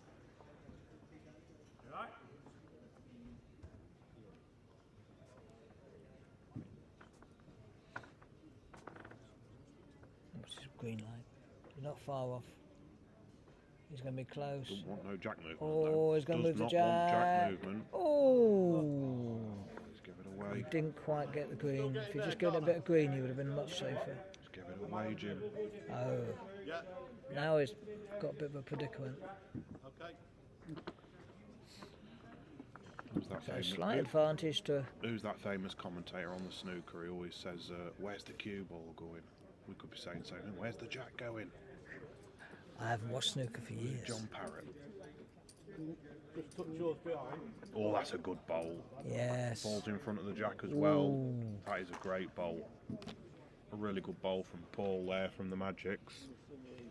Speaker 1: What's his green line? You're not far off. He's going to be close.
Speaker 3: Doesn't want no jack movement.
Speaker 1: Oh,
Speaker 3: though.
Speaker 1: he's going to
Speaker 3: Does
Speaker 1: move the
Speaker 3: not want jack
Speaker 1: jack.
Speaker 3: movement.
Speaker 1: Oh!
Speaker 3: Let's give it
Speaker 1: He
Speaker 3: away.
Speaker 1: didn't quite get the green. If he just given it a bit of green, he would have been much safer.
Speaker 3: Let's give it away, Jim.
Speaker 1: Oh. Now he's got a bit of a predicament.
Speaker 2: Okay.
Speaker 3: Who's that
Speaker 1: So a
Speaker 3: famous?
Speaker 1: slight advantage to.
Speaker 3: Who's that famous commentator on the snooker? He always says, "Where's the cue ball going?" We could be saying something. Where's the jack going?
Speaker 1: I haven't watched snooker for years.
Speaker 3: John Parrott.
Speaker 2: Just touch yours behind.
Speaker 3: Oh, that's a good bowl.
Speaker 1: Yes.
Speaker 3: Falls in front of the jack as well.
Speaker 1: Ooh.
Speaker 3: That is a great bowl. A really good bowl from Paul there from the Magics.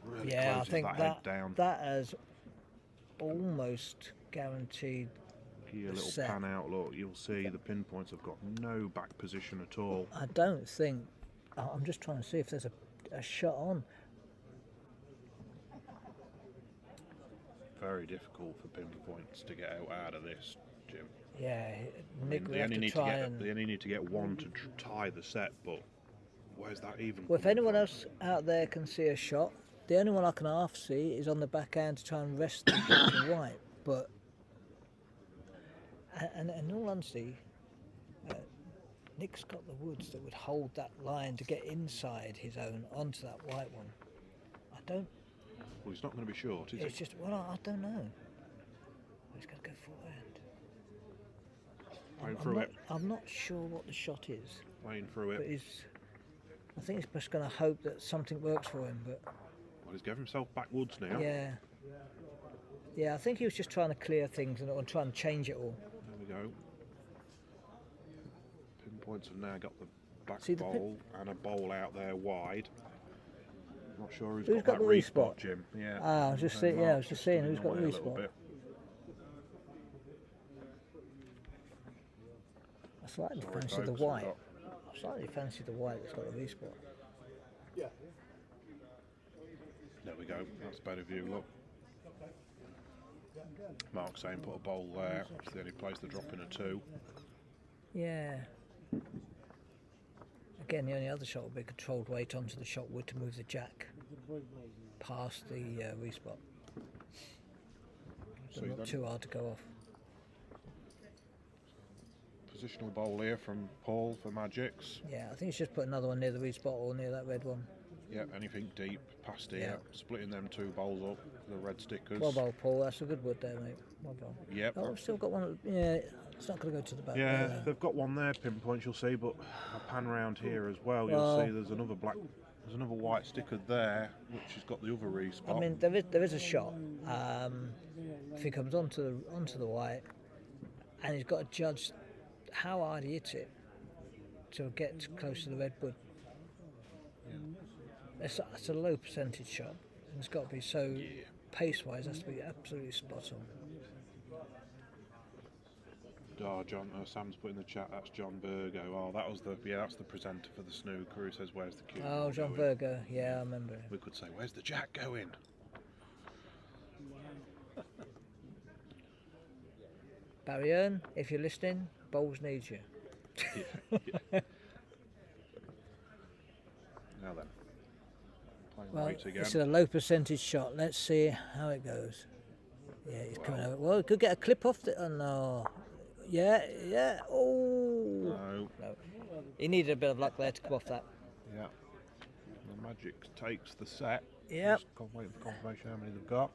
Speaker 3: Really
Speaker 1: Yeah, I
Speaker 3: closes
Speaker 1: think
Speaker 3: that head down.
Speaker 1: that has almost guaranteed.
Speaker 3: Give you a little
Speaker 1: set.
Speaker 3: pan out look. You'll see the Pinpoints have got no back position at all.
Speaker 1: I don't think. I'm just trying to see if there's a shot on.
Speaker 3: Very difficult for Pinpoints to get out of this, Jim.
Speaker 1: Yeah,
Speaker 3: I
Speaker 1: Nick
Speaker 3: mean,
Speaker 1: will
Speaker 3: they
Speaker 1: have
Speaker 3: only
Speaker 1: to
Speaker 3: need to
Speaker 1: try
Speaker 3: get
Speaker 1: and.
Speaker 3: they only need to get one to tie the set, but where's that even?
Speaker 1: Well, if
Speaker 3: coming
Speaker 1: anyone
Speaker 3: from?
Speaker 1: else out there can see a shot, the only one I can half see is on the backhand to try and rest the black and white. But and in all honesty, Nick's got the woods that would hold that line to get inside his own onto that white one. I don't.
Speaker 3: Well, he's not going to be short, is
Speaker 1: It's
Speaker 3: he?
Speaker 1: just I don't know. He's going to go forehand.
Speaker 3: Playing through it.
Speaker 1: I'm not sure what the shot is,
Speaker 3: Playing through
Speaker 1: but
Speaker 3: it.
Speaker 1: I think he's just going to hope that something works for him. But
Speaker 3: Well, he's giving himself backwards now.
Speaker 1: yeah, I think he was just trying to clear things and try and change it all.
Speaker 3: There we go. Pinpoints have now got the back
Speaker 1: See the
Speaker 3: bowl and a bowl out there wide. Not sure who's
Speaker 1: Who's got
Speaker 3: that
Speaker 1: the
Speaker 3: respot,
Speaker 1: respot?
Speaker 3: Jim. Yeah.
Speaker 1: Ah, I was just saying. Yeah, I was just saying who's got the
Speaker 3: away a little
Speaker 1: respot.
Speaker 3: bit.
Speaker 1: I slightly
Speaker 3: Sorry,
Speaker 1: fancy
Speaker 3: folks,
Speaker 1: the
Speaker 3: we've
Speaker 1: white.
Speaker 3: got-
Speaker 1: I slightly fancy the white that's got the respot.
Speaker 2: Yeah.
Speaker 3: There we go. That's a better view. Look. Mark's saying put a bowl there. It's the only place to drop in a 2.
Speaker 1: Yeah. Again, the only other shot would be controlled weight onto the shot wood to move the jack past the respot. So
Speaker 3: See
Speaker 1: not
Speaker 3: then.
Speaker 1: too hard to go off.
Speaker 3: Positional bowl here from Paul for Magics.
Speaker 1: Yeah, I think it's just put another one near the respot or near that red one.
Speaker 3: Yeah, anything deep past here.
Speaker 1: Yeah.
Speaker 3: Splitting them 2 bowls up, the red stickers.
Speaker 1: Well, Paul, that's a good wood there, mate. Well done.
Speaker 3: Yep.
Speaker 1: Oh, I've still got one. Yeah, It's not going to go to the back.
Speaker 3: Yeah,
Speaker 1: there,
Speaker 3: they've got one there, Pinpoints, you'll see, but if I pan round here as well, you'll
Speaker 1: Well-
Speaker 3: see there's another white sticker there, which has got the other respot.
Speaker 1: I mean, there is a shot. If he comes onto the white, and he's got to judge how hard he hits it to get close to the redwood. It's a low percentage shot, and it's got to be so pace-wise. Has to be absolutely spot on.
Speaker 3: Oh, Sam's put in the chat, that's John Virgo. Oh, that's the presenter for the snooker who says, where's the cue?
Speaker 1: Oh, John Virgo. Yeah, I remember him.
Speaker 3: We could say, where's the jack going?
Speaker 1: Barry Earn, if you're listening, Bowles needs you.
Speaker 3: Yeah. Now then, playing
Speaker 1: Well,
Speaker 3: white again.
Speaker 1: it's a low percentage shot. Let's see how it goes. Yeah, he's coming over. Well, he could get a clip off the. Oh no. Yeah. Oh.
Speaker 3: No.
Speaker 1: He needed a bit of luck there to come off that.
Speaker 3: Yeah. The Magic takes the set.
Speaker 1: Yep.
Speaker 3: Just waiting for confirmation how many they've got.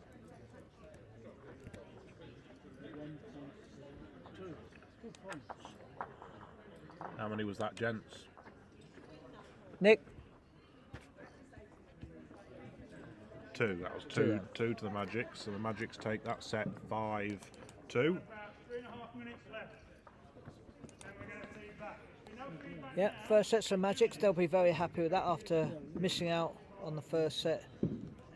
Speaker 3: How many was that, gents?
Speaker 1: Nick.
Speaker 3: 2. That was
Speaker 1: Two, yeah.
Speaker 3: 2 to the Magics. So the Magics take that set 5-2.
Speaker 6: 3.5 minutes left. Then we're going to feedback. No feedback.
Speaker 1: Yeah, first set's for Magics. They'll be very happy with that after missing out on the first set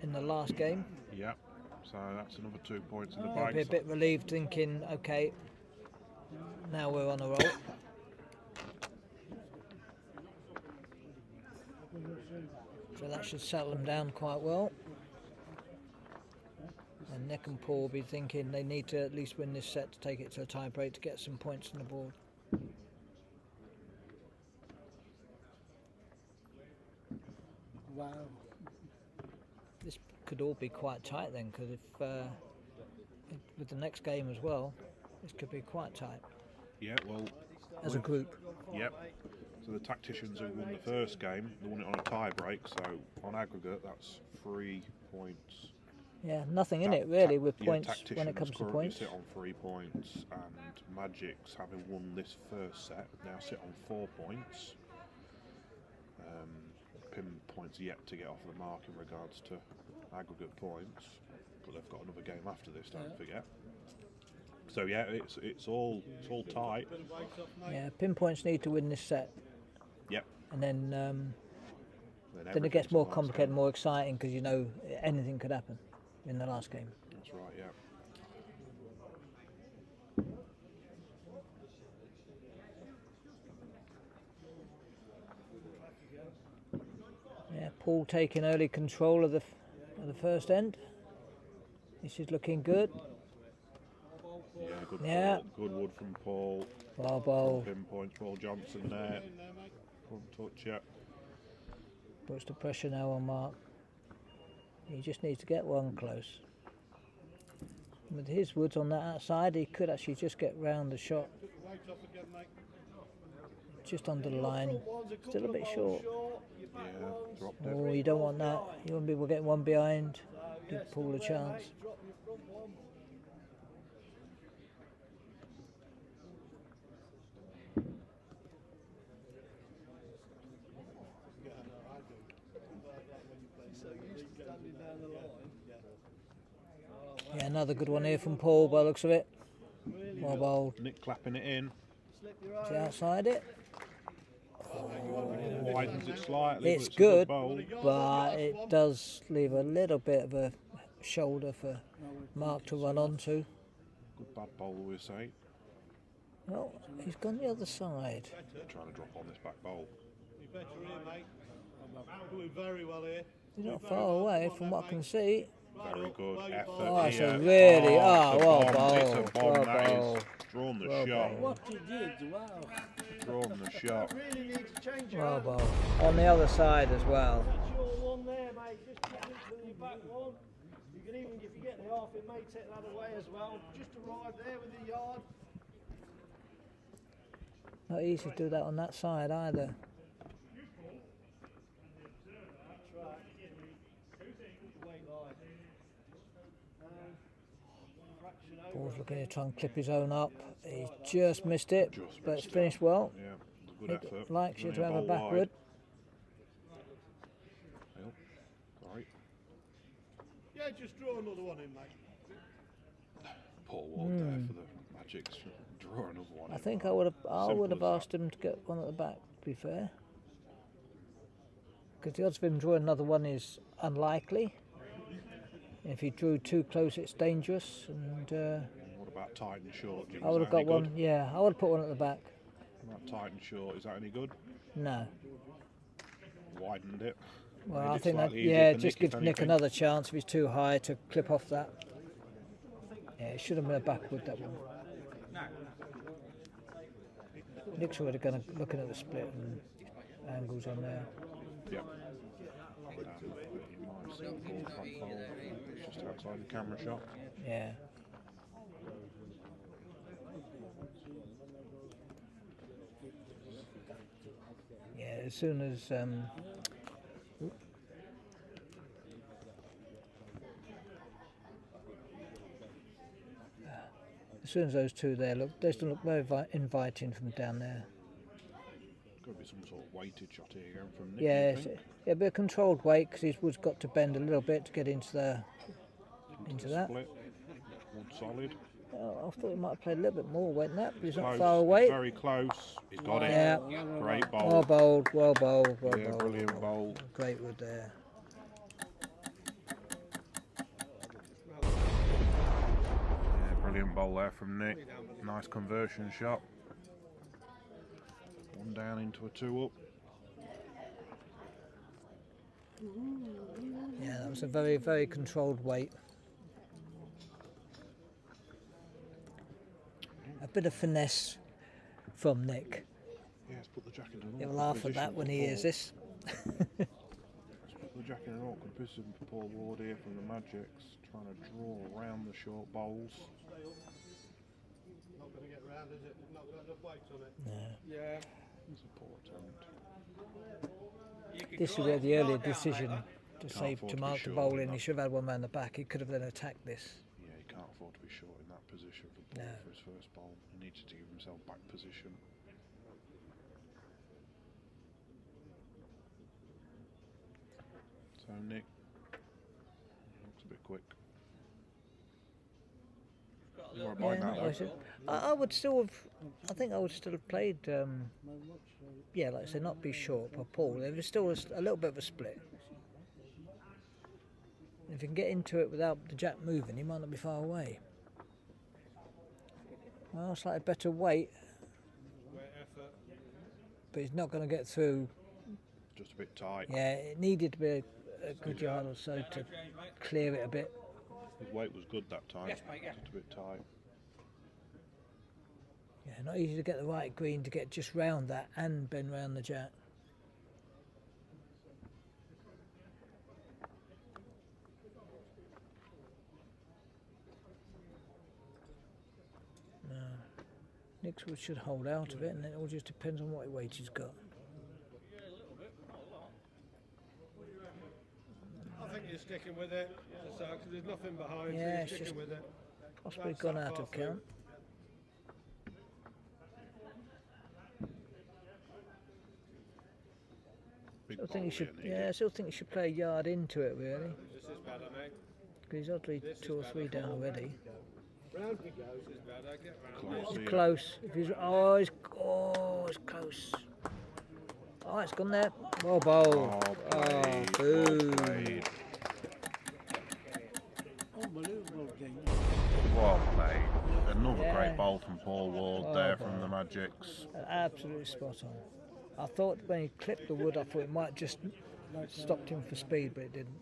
Speaker 1: in the last game.
Speaker 3: Yep. So that's another 2 points in the
Speaker 1: They'll
Speaker 3: bag.
Speaker 1: be a bit relieved, thinking, okay, now we're on a roll. So that should settle them down quite well. And Nick and Paul will be thinking they need to at least win this set to take it to a tie break to get some points on the board.
Speaker 6: Wow.
Speaker 1: This could all be quite tight then, because if with the next game as well, this could be quite tight
Speaker 3: Yeah, well,
Speaker 1: as a group.
Speaker 3: yep. So the Tacticians who won the first game, they won it on a tie break, so on aggregate that's 3 points.
Speaker 1: Yeah, nothing in it really with points when
Speaker 3: Tacticians
Speaker 1: it comes to
Speaker 3: currently
Speaker 1: points.
Speaker 3: sit on 3 points, and Magics, having won this first set, now sit on 4 points. Pinpoints yet to get off the mark in regards to aggregate points, but they've got another game after this, don't forget. So yeah, it's all tight.
Speaker 1: Yeah, Pinpoints need to win this set,
Speaker 3: Yep.
Speaker 1: and then it
Speaker 3: everything's
Speaker 1: gets more
Speaker 3: the last
Speaker 1: complicated,
Speaker 3: game.
Speaker 1: more exciting, because you know anything could happen in the last game.
Speaker 3: That's right, yeah.
Speaker 1: Yeah, Paul taking early control of the first end. This is looking good.
Speaker 3: Yeah, good
Speaker 1: Yeah.
Speaker 3: ball, good wood from Paul.
Speaker 1: Barbo
Speaker 3: Pinpoints, Paul Johnson there. Couldn't touch it.
Speaker 1: puts the pressure now on Mark. He just needs to get one close. With his woods on that outside, he could actually just get round the shot. Just under the line. Still a bit short.
Speaker 3: Yeah, dropped it.
Speaker 1: Oh, you don't want that. You want people getting one behind. Give Paul a chance. Yeah, another good one here from Paul by the looks of it. Well bowled.
Speaker 3: Nick clapping it in.
Speaker 1: Is he outside it?
Speaker 3: Widens it slightly.
Speaker 1: It's
Speaker 3: but it's a
Speaker 1: good,
Speaker 3: bowl.
Speaker 1: but it does leave a little bit of a shoulder for Mark to run onto.
Speaker 3: Good bad bowl, we say.
Speaker 1: Well, he's gone the other side.
Speaker 3: Trying to drop on this back bowl.
Speaker 2: You're better here, mate. Doing very well here.
Speaker 1: He's not far away from what I can see.
Speaker 3: Very good effort
Speaker 1: Oh, it's
Speaker 3: here.
Speaker 1: a really,
Speaker 3: it's a
Speaker 1: well
Speaker 3: bomb. It's a
Speaker 1: bowled,
Speaker 3: bomb.
Speaker 1: well
Speaker 3: That is
Speaker 1: bowled.
Speaker 3: drawn the
Speaker 1: Well
Speaker 3: shot.
Speaker 1: bowled.
Speaker 6: What he did, wow.
Speaker 3: Drawn the shot.
Speaker 2: Really need to change your
Speaker 1: Well bowled. On the other side as well.
Speaker 2: That's your one there, mate. Just put it to the back one. You can even, if you get the half, it may take that away as well. Just arrive there with the yard.
Speaker 1: Not easy to do that on that side either.
Speaker 2: That's right. Weight line. Fraction over.
Speaker 1: Paul's looking to try and clip his own up. He just missed it,
Speaker 3: Just
Speaker 1: but it's
Speaker 3: missed it.
Speaker 1: finished well.
Speaker 3: Yeah, it was a good
Speaker 1: Nick
Speaker 3: effort.
Speaker 1: likes you
Speaker 3: Only
Speaker 1: to have a
Speaker 3: ball
Speaker 1: backward.
Speaker 3: wide. Well, right.
Speaker 2: Yeah, just draw another one in, mate.
Speaker 3: Paul Ward there for the Magics. Draw another one.
Speaker 1: I
Speaker 3: in.
Speaker 1: think I would
Speaker 3: Simple
Speaker 1: have
Speaker 3: as
Speaker 1: asked him to get one at the back, to be fair. Because the odds of him drawing another one is unlikely. If he drew too close, it's dangerous. And
Speaker 3: What about tight and short? Jim?
Speaker 1: I
Speaker 3: Is
Speaker 1: would have
Speaker 3: that
Speaker 1: got
Speaker 3: any
Speaker 1: one.
Speaker 3: good?
Speaker 1: Yeah, I would have put one at the back.
Speaker 3: What about tight and short? Is that any good?
Speaker 1: No.
Speaker 3: Widened it.
Speaker 1: Well,
Speaker 3: Made
Speaker 1: I
Speaker 3: it
Speaker 1: think that,
Speaker 3: slightly easier
Speaker 1: yeah,
Speaker 3: for
Speaker 1: just
Speaker 3: Nick,
Speaker 1: gives
Speaker 3: if
Speaker 1: Nick
Speaker 3: anything.
Speaker 1: another chance if he's too high to clip off that. Yeah, it should have been a backward, that one. Nick's already looking at the split and angles on there.
Speaker 3: Yep. It's just outside the camera shot.
Speaker 1: Yeah. Yeah, as soon as those two there look, they still look very inviting from down there.
Speaker 3: Got to be some sort of weighted shot here going from Nick.
Speaker 1: Yeah,
Speaker 3: you think?
Speaker 1: it'll be a controlled weight because his wood's got to bend a little bit to get into that.
Speaker 3: Split. Wood solid.
Speaker 1: Oh, I thought he might have played a little bit more weight than that, but he's not
Speaker 3: Close.
Speaker 1: far away.
Speaker 3: Very close. He's got it.
Speaker 1: Yeah.
Speaker 3: Great bowl.
Speaker 1: Well bowled, well bowled, well
Speaker 3: Yeah,
Speaker 1: bowled.
Speaker 3: brilliant bowl.
Speaker 1: Great wood there.
Speaker 3: Yeah, brilliant bowl there from Nick. Nice conversion shot. One down into a two up.
Speaker 1: Yeah, that was a very, very controlled weight. A bit of finesse from Nick.
Speaker 3: Yeah, let's put the jack in an
Speaker 1: He'll
Speaker 3: awkward
Speaker 1: laugh at
Speaker 3: position
Speaker 1: that when
Speaker 3: for
Speaker 1: he hears
Speaker 3: Paul.
Speaker 1: this.
Speaker 3: Let's put the jack in an awkward position for Paul Ward here from the Magics. Trying to draw around the short bowls.
Speaker 2: Not going to get round, is it? Not got enough weight on it.
Speaker 1: No.
Speaker 2: Yeah.
Speaker 3: It's a poor attempt.
Speaker 1: This was the earlier decision to say
Speaker 3: afford
Speaker 1: to
Speaker 3: to be
Speaker 1: mark the
Speaker 3: short
Speaker 1: bowl
Speaker 3: in
Speaker 1: in. He
Speaker 3: that.
Speaker 1: should have had one man in the back. He could have then attacked this.
Speaker 3: Yeah, he can't afford to be short in that position for Paul
Speaker 1: No.
Speaker 3: for his first bowl. He needs to give himself back position. So Nick looks a bit quick. You won't mind that
Speaker 1: I
Speaker 3: though.
Speaker 1: should- I would still have. I think I would still have played. Yeah, like I said, not be short, but Paul. There was still a little bit of a split. If you can get into it without the jack moving, he might not be far away. Well, slightly better weight, but he's not going to get through.
Speaker 3: Just a bit tight.
Speaker 1: Yeah, it needed to be a good yard or so to clear it a bit.
Speaker 3: His weight was good that time.
Speaker 4: Yes, mate, yeah.
Speaker 3: Just a bit tight.
Speaker 1: Yeah, not easy to get the right green to get just round that and bend round the jack. No. Nick's should hold out of it, and it all just depends on what weight he's got.
Speaker 2: I think you're sticking with it. So, 'cause there's nothing behind,
Speaker 1: Yeah,
Speaker 2: so you're
Speaker 1: it's
Speaker 2: sticking
Speaker 1: just
Speaker 2: with it.
Speaker 1: Possibly
Speaker 2: That's
Speaker 1: gone
Speaker 2: that
Speaker 1: out
Speaker 2: far
Speaker 1: of
Speaker 2: through.
Speaker 1: count.
Speaker 3: Big
Speaker 1: I
Speaker 3: bowl
Speaker 1: think he should.
Speaker 3: here, Nick.
Speaker 1: Yeah, I still think he should play a yard into it really,
Speaker 2: This is better, mate.
Speaker 1: because he's oddly 2 or 3 down already.
Speaker 2: Round he goes. This is better. Get round.
Speaker 3: Close here.
Speaker 1: Close. If he's it's close. Oh, it's gone there. Well bowled.
Speaker 3: Oh, played.
Speaker 1: boo.
Speaker 3: Well played.
Speaker 7: Unbelievable thing.
Speaker 3: Well played. Another
Speaker 1: Yeah.
Speaker 3: great bowl from Paul Ward
Speaker 1: Well
Speaker 3: there from
Speaker 1: bowled.
Speaker 3: the Magics.
Speaker 1: Absolutely spot on. I thought when he clipped the wood, I thought it might just stopped him for speed, but it didn't.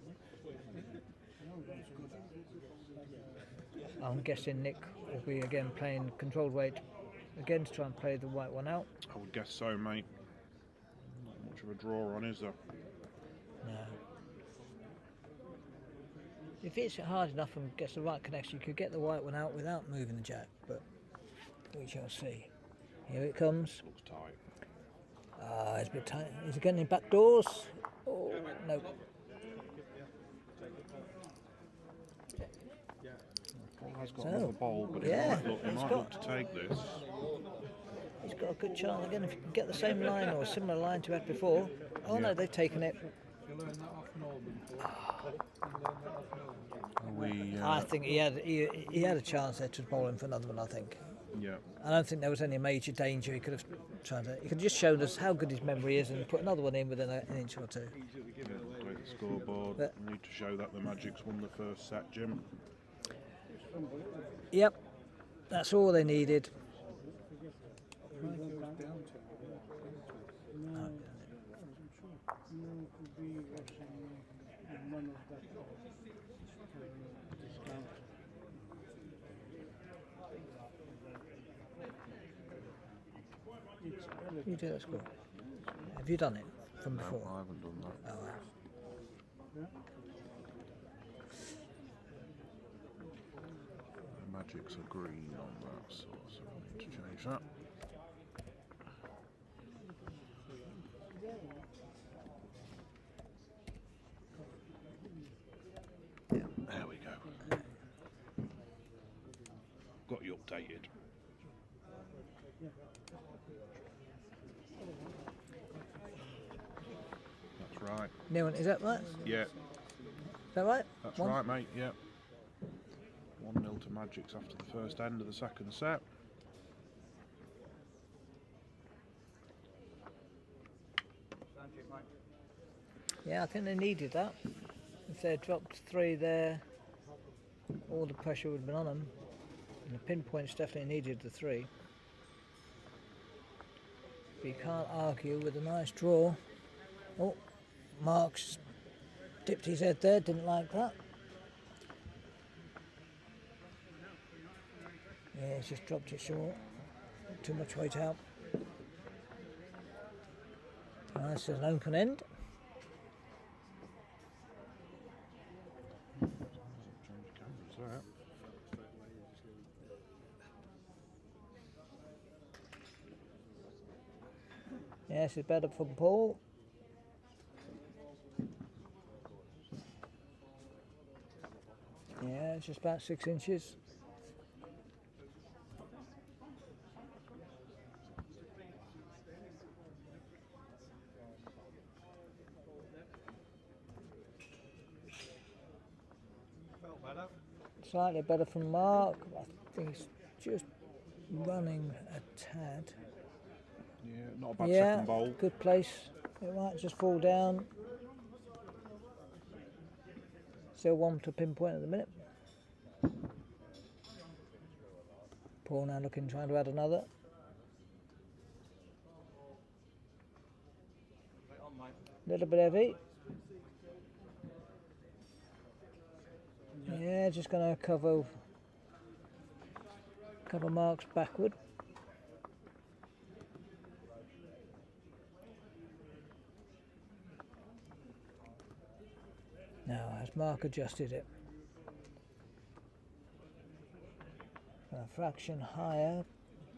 Speaker 1: I'm guessing Nick will be again playing controlled weight again to try and play the white one out.
Speaker 3: I would guess so, mate. Not much of a draw on, is there?
Speaker 1: No. If it's hard enough and gets the right connection, you could get the white one out without moving the jack, but we shall see. Here it comes.
Speaker 3: Looks tight.
Speaker 1: Ah, it's a bit tight. Is he getting any back doors? Oh, no.
Speaker 3: has got
Speaker 1: So,
Speaker 3: another bowl, but
Speaker 1: yeah,
Speaker 3: he
Speaker 1: he's
Speaker 3: might
Speaker 1: got-
Speaker 3: look to take this.
Speaker 1: He's got a good chance again if you can get the same line or a similar line to had before. Oh no,
Speaker 3: Yeah.
Speaker 1: they've taken it.
Speaker 3: We,
Speaker 1: I think he had a chance there to bowl him for another one. I think.
Speaker 3: yeah,
Speaker 1: I don't think there was any major danger. He could have tried to. He could have just shown us how good his memory is and put another one in within an inch or two.
Speaker 3: yeah, great the scoreboard.
Speaker 1: But-
Speaker 3: We need to show that the Magic's won the first set, Jim.
Speaker 1: Yep, that's all they needed. You do that score. Have you done it from before?
Speaker 3: I haven't done that.
Speaker 1: Oh, wow.
Speaker 3: The Magic's are green on that, so we need to change that. There we go. Got you updated. That's right.
Speaker 1: New one, is that right?
Speaker 3: Yeah,
Speaker 1: Is that right?
Speaker 3: that's
Speaker 1: One?
Speaker 3: right, mate. Yeah. 1-0 to Magics after the first end of the second set.
Speaker 1: Yeah, I think they needed that. If they had dropped 3 there, all the pressure would have been on them. And the Pinpoints definitely needed the 3. But you can't argue with a nice draw. Oh, Mark's dipped his head there, didn't like that. Yeah, he's just dropped it short. Too much weight out. This is an open end.
Speaker 3: Change cameras there.
Speaker 1: Yeah, this is better from Paul. Yeah, it's just about 6 inches. Slightly better from Mark. I think he's just running a tad.
Speaker 3: Yeah, not a bad
Speaker 1: Yeah,
Speaker 3: second bowl.
Speaker 1: good place. It might just fall down. Still 1 to Pinpoint at the minute. Paul now looking, trying to add another. Little bit heavy. Yeah, just going to cover Marks backward. Now, has Mark adjusted it? A fraction higher.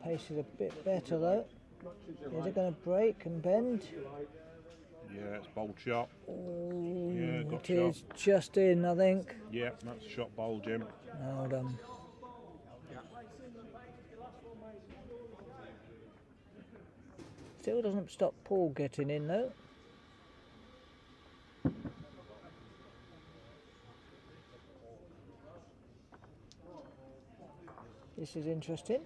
Speaker 1: Pace is a bit better though. Is it going to break and bend?
Speaker 3: Yeah, it's bowl shot.
Speaker 1: Oh,
Speaker 3: Yeah, got
Speaker 1: it is just in, I think.
Speaker 3: Yeah, that's a shot bowl, Jim.
Speaker 1: Well done. Still doesn't stop Paul getting in though. This is interesting.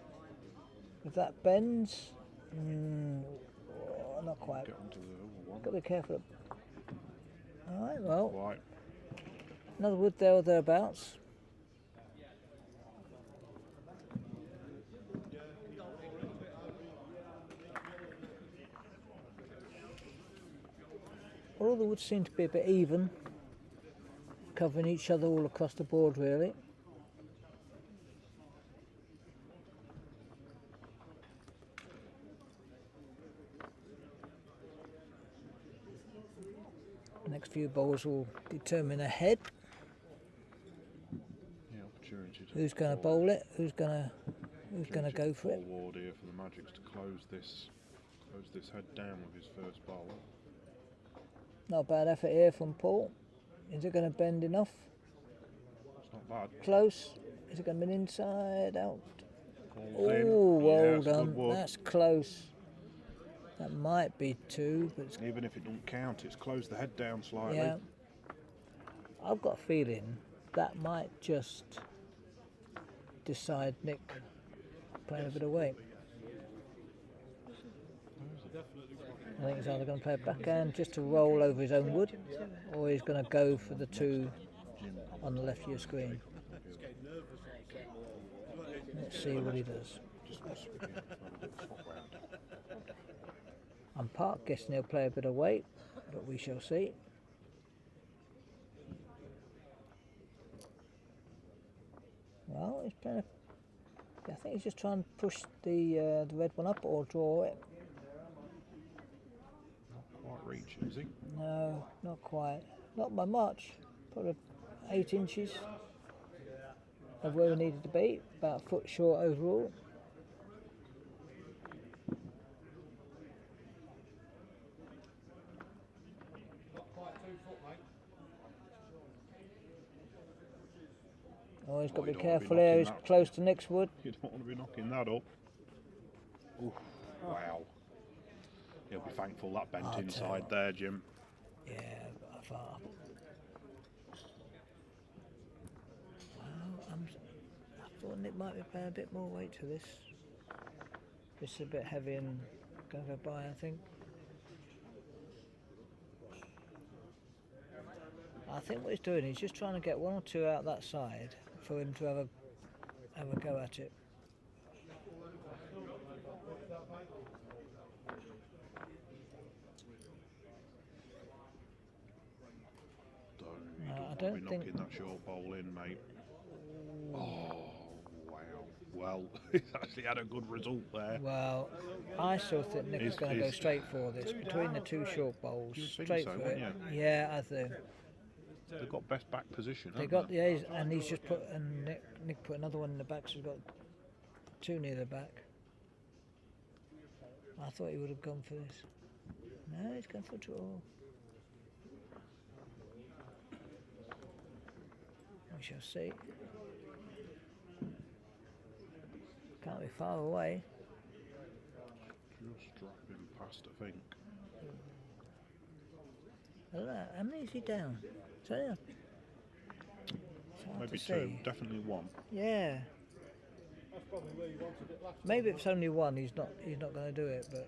Speaker 1: If that bends, not quite.
Speaker 3: Get onto the other one.
Speaker 1: Got to be careful. All right, well,
Speaker 3: Right.
Speaker 1: another wood there or thereabouts. All the woods seem to be a bit even, covering each other all across the board really. The next few bowls will determine ahead.
Speaker 3: Yeah, opportunity to
Speaker 1: Who's going to bowl it? Who's going to go for it?
Speaker 3: forward here for the Magics to close this head down with his first bowl.
Speaker 1: Not a bad effort here from Paul. Is it going to bend enough?
Speaker 3: It's not bad.
Speaker 1: Close. Is it going to be an inside out?
Speaker 3: Falls in.
Speaker 1: Oh,
Speaker 3: Yeah,
Speaker 1: well
Speaker 3: it's good
Speaker 1: done.
Speaker 3: wood.
Speaker 1: That's close. That might be 2, but it's,
Speaker 3: Even if it don't count, it's closed the head down slightly.
Speaker 1: yeah. I've got a feeling that might just decide Nick playing a bit of weight. I think he's either going to play a backhand just to roll over his own wood, or he's going to go for the 2 on the left of your screen. Let's see what he does. I'm part guessing he'll play a bit of weight, but we shall see. Well, he's playing. I think he's just trying to push the red one up or draw it.
Speaker 3: Not quite reaching, is he?
Speaker 1: No, not quite. Not by much. Probably 8 inches of where we needed to be. About a foot short overall. Oh, he's got to be
Speaker 3: you don't want to be
Speaker 1: careful here. He's
Speaker 3: knocking that.
Speaker 1: close to Nick's wood.
Speaker 3: You don't want to be knocking that up. Oof, wow. He'll be thankful that bent
Speaker 1: I'll tell
Speaker 3: inside
Speaker 1: you
Speaker 3: there, Jim.
Speaker 1: Yeah, by far. Well, I thought Nick might be playing a bit more weight to this. This is a bit heavy and going to go by, I think. I think what he's doing, he's just trying to get 1 or 2 out that side for him to have a go at it. I don't
Speaker 3: Be
Speaker 1: think.
Speaker 3: knocking that short bowl in, mate. Oh, wow. Well, he's actually had a good result there.
Speaker 1: Well, I still think Nick is going to go straight for this. Between the 2 short bowls,
Speaker 3: You would think
Speaker 1: straight
Speaker 3: so,
Speaker 1: for it.
Speaker 3: wouldn't
Speaker 1: Yeah, I do.
Speaker 3: They've got best back position,
Speaker 1: They
Speaker 3: haven't
Speaker 1: got
Speaker 3: they?
Speaker 1: yeah, and he's just put and Nick put another one in the back, so he's got 2 near the back. I thought he would have gone for this. No, he's going for a draw. We shall see. Can't be far away.
Speaker 3: Just dropping past, I think.
Speaker 1: I don't know. How many is he down? So, yeah. It's hard
Speaker 3: Maybe
Speaker 1: to
Speaker 3: 2,
Speaker 1: see.
Speaker 3: definitely 1.
Speaker 1: Yeah.
Speaker 2: That's probably where you wanted it last time.
Speaker 1: Maybe if it's only 1, he's not going to do it, but.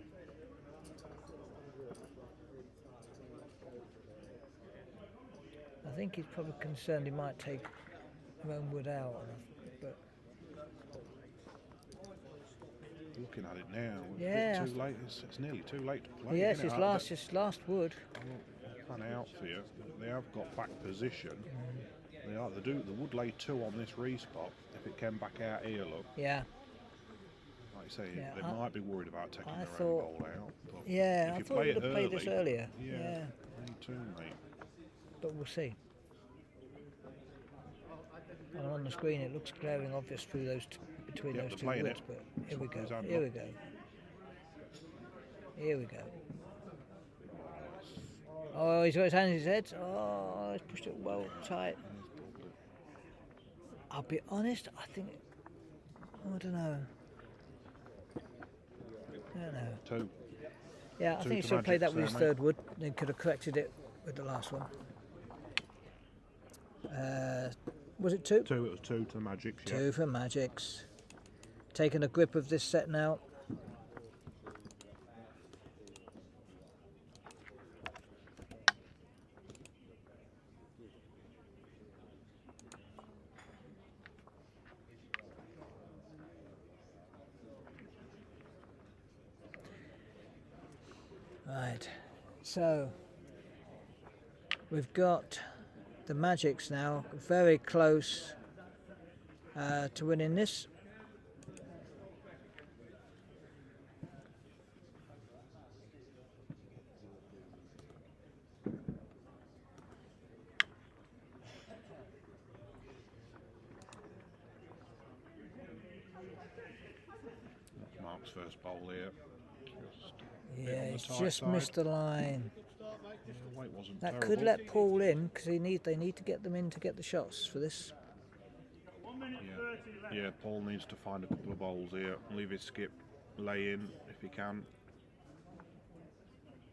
Speaker 1: I think he's probably concerned he might take Romewood out, but
Speaker 3: Looking at it now, it's
Speaker 1: Yeah,
Speaker 3: a bit too late. It's nearly too late to play.
Speaker 1: yes,
Speaker 3: isn't it?
Speaker 1: his last wood.
Speaker 3: I'll pan out for you. They have got back position. They do. They would lay 2 on this respot if it came back out here. Look,
Speaker 1: Yeah,
Speaker 3: like I say,
Speaker 1: Yeah,
Speaker 3: they
Speaker 1: I-
Speaker 3: might be worried about taking
Speaker 1: I
Speaker 3: their
Speaker 1: thought-
Speaker 3: own ball out. But
Speaker 1: yeah.
Speaker 3: if
Speaker 1: I
Speaker 3: you
Speaker 1: thought
Speaker 3: play
Speaker 1: he would
Speaker 3: it
Speaker 1: have played this
Speaker 3: early,
Speaker 1: earlier.
Speaker 3: Yeah,
Speaker 1: Yeah,
Speaker 3: me too, mate.
Speaker 1: but we'll see. And on the screen, it looks glaring obvious through those between
Speaker 3: Yep,
Speaker 1: those
Speaker 3: they're
Speaker 1: 2
Speaker 3: playing
Speaker 1: woods.
Speaker 3: it.
Speaker 1: But here we go.
Speaker 3: His hand
Speaker 1: Here we
Speaker 3: up.
Speaker 1: go. Here we go. Oh, he's got his hand in his head. Oh, he's pushed it well tight. I'll be honest, I think. I don't know. I don't know.
Speaker 3: 2.
Speaker 1: Yeah, I
Speaker 3: 2
Speaker 1: think he
Speaker 3: to
Speaker 1: should have played that
Speaker 3: Magics
Speaker 1: with his
Speaker 3: there,
Speaker 1: 3rd wood. Then could have corrected it with the last one. Was it 2?
Speaker 3: 2. It was 2 to the Magics. Yeah.
Speaker 1: 2 for Magics. Taking a grip of this set now. Right, so we've got the Magics now very close to winning this.
Speaker 3: Mark's first bowl here. Just
Speaker 1: Yeah,
Speaker 3: on the
Speaker 1: he's
Speaker 3: tight
Speaker 1: just
Speaker 3: side.
Speaker 1: missed the line.
Speaker 3: Yeah, weight wasn't
Speaker 1: That
Speaker 3: terrible.
Speaker 1: could let Paul in because they need to get them in to get the shots for this.
Speaker 6: 1 minute
Speaker 3: Yeah.
Speaker 6: 30
Speaker 3: Yeah, Paul needs to find a couple of bowls here. Leave his skip lay in if he can.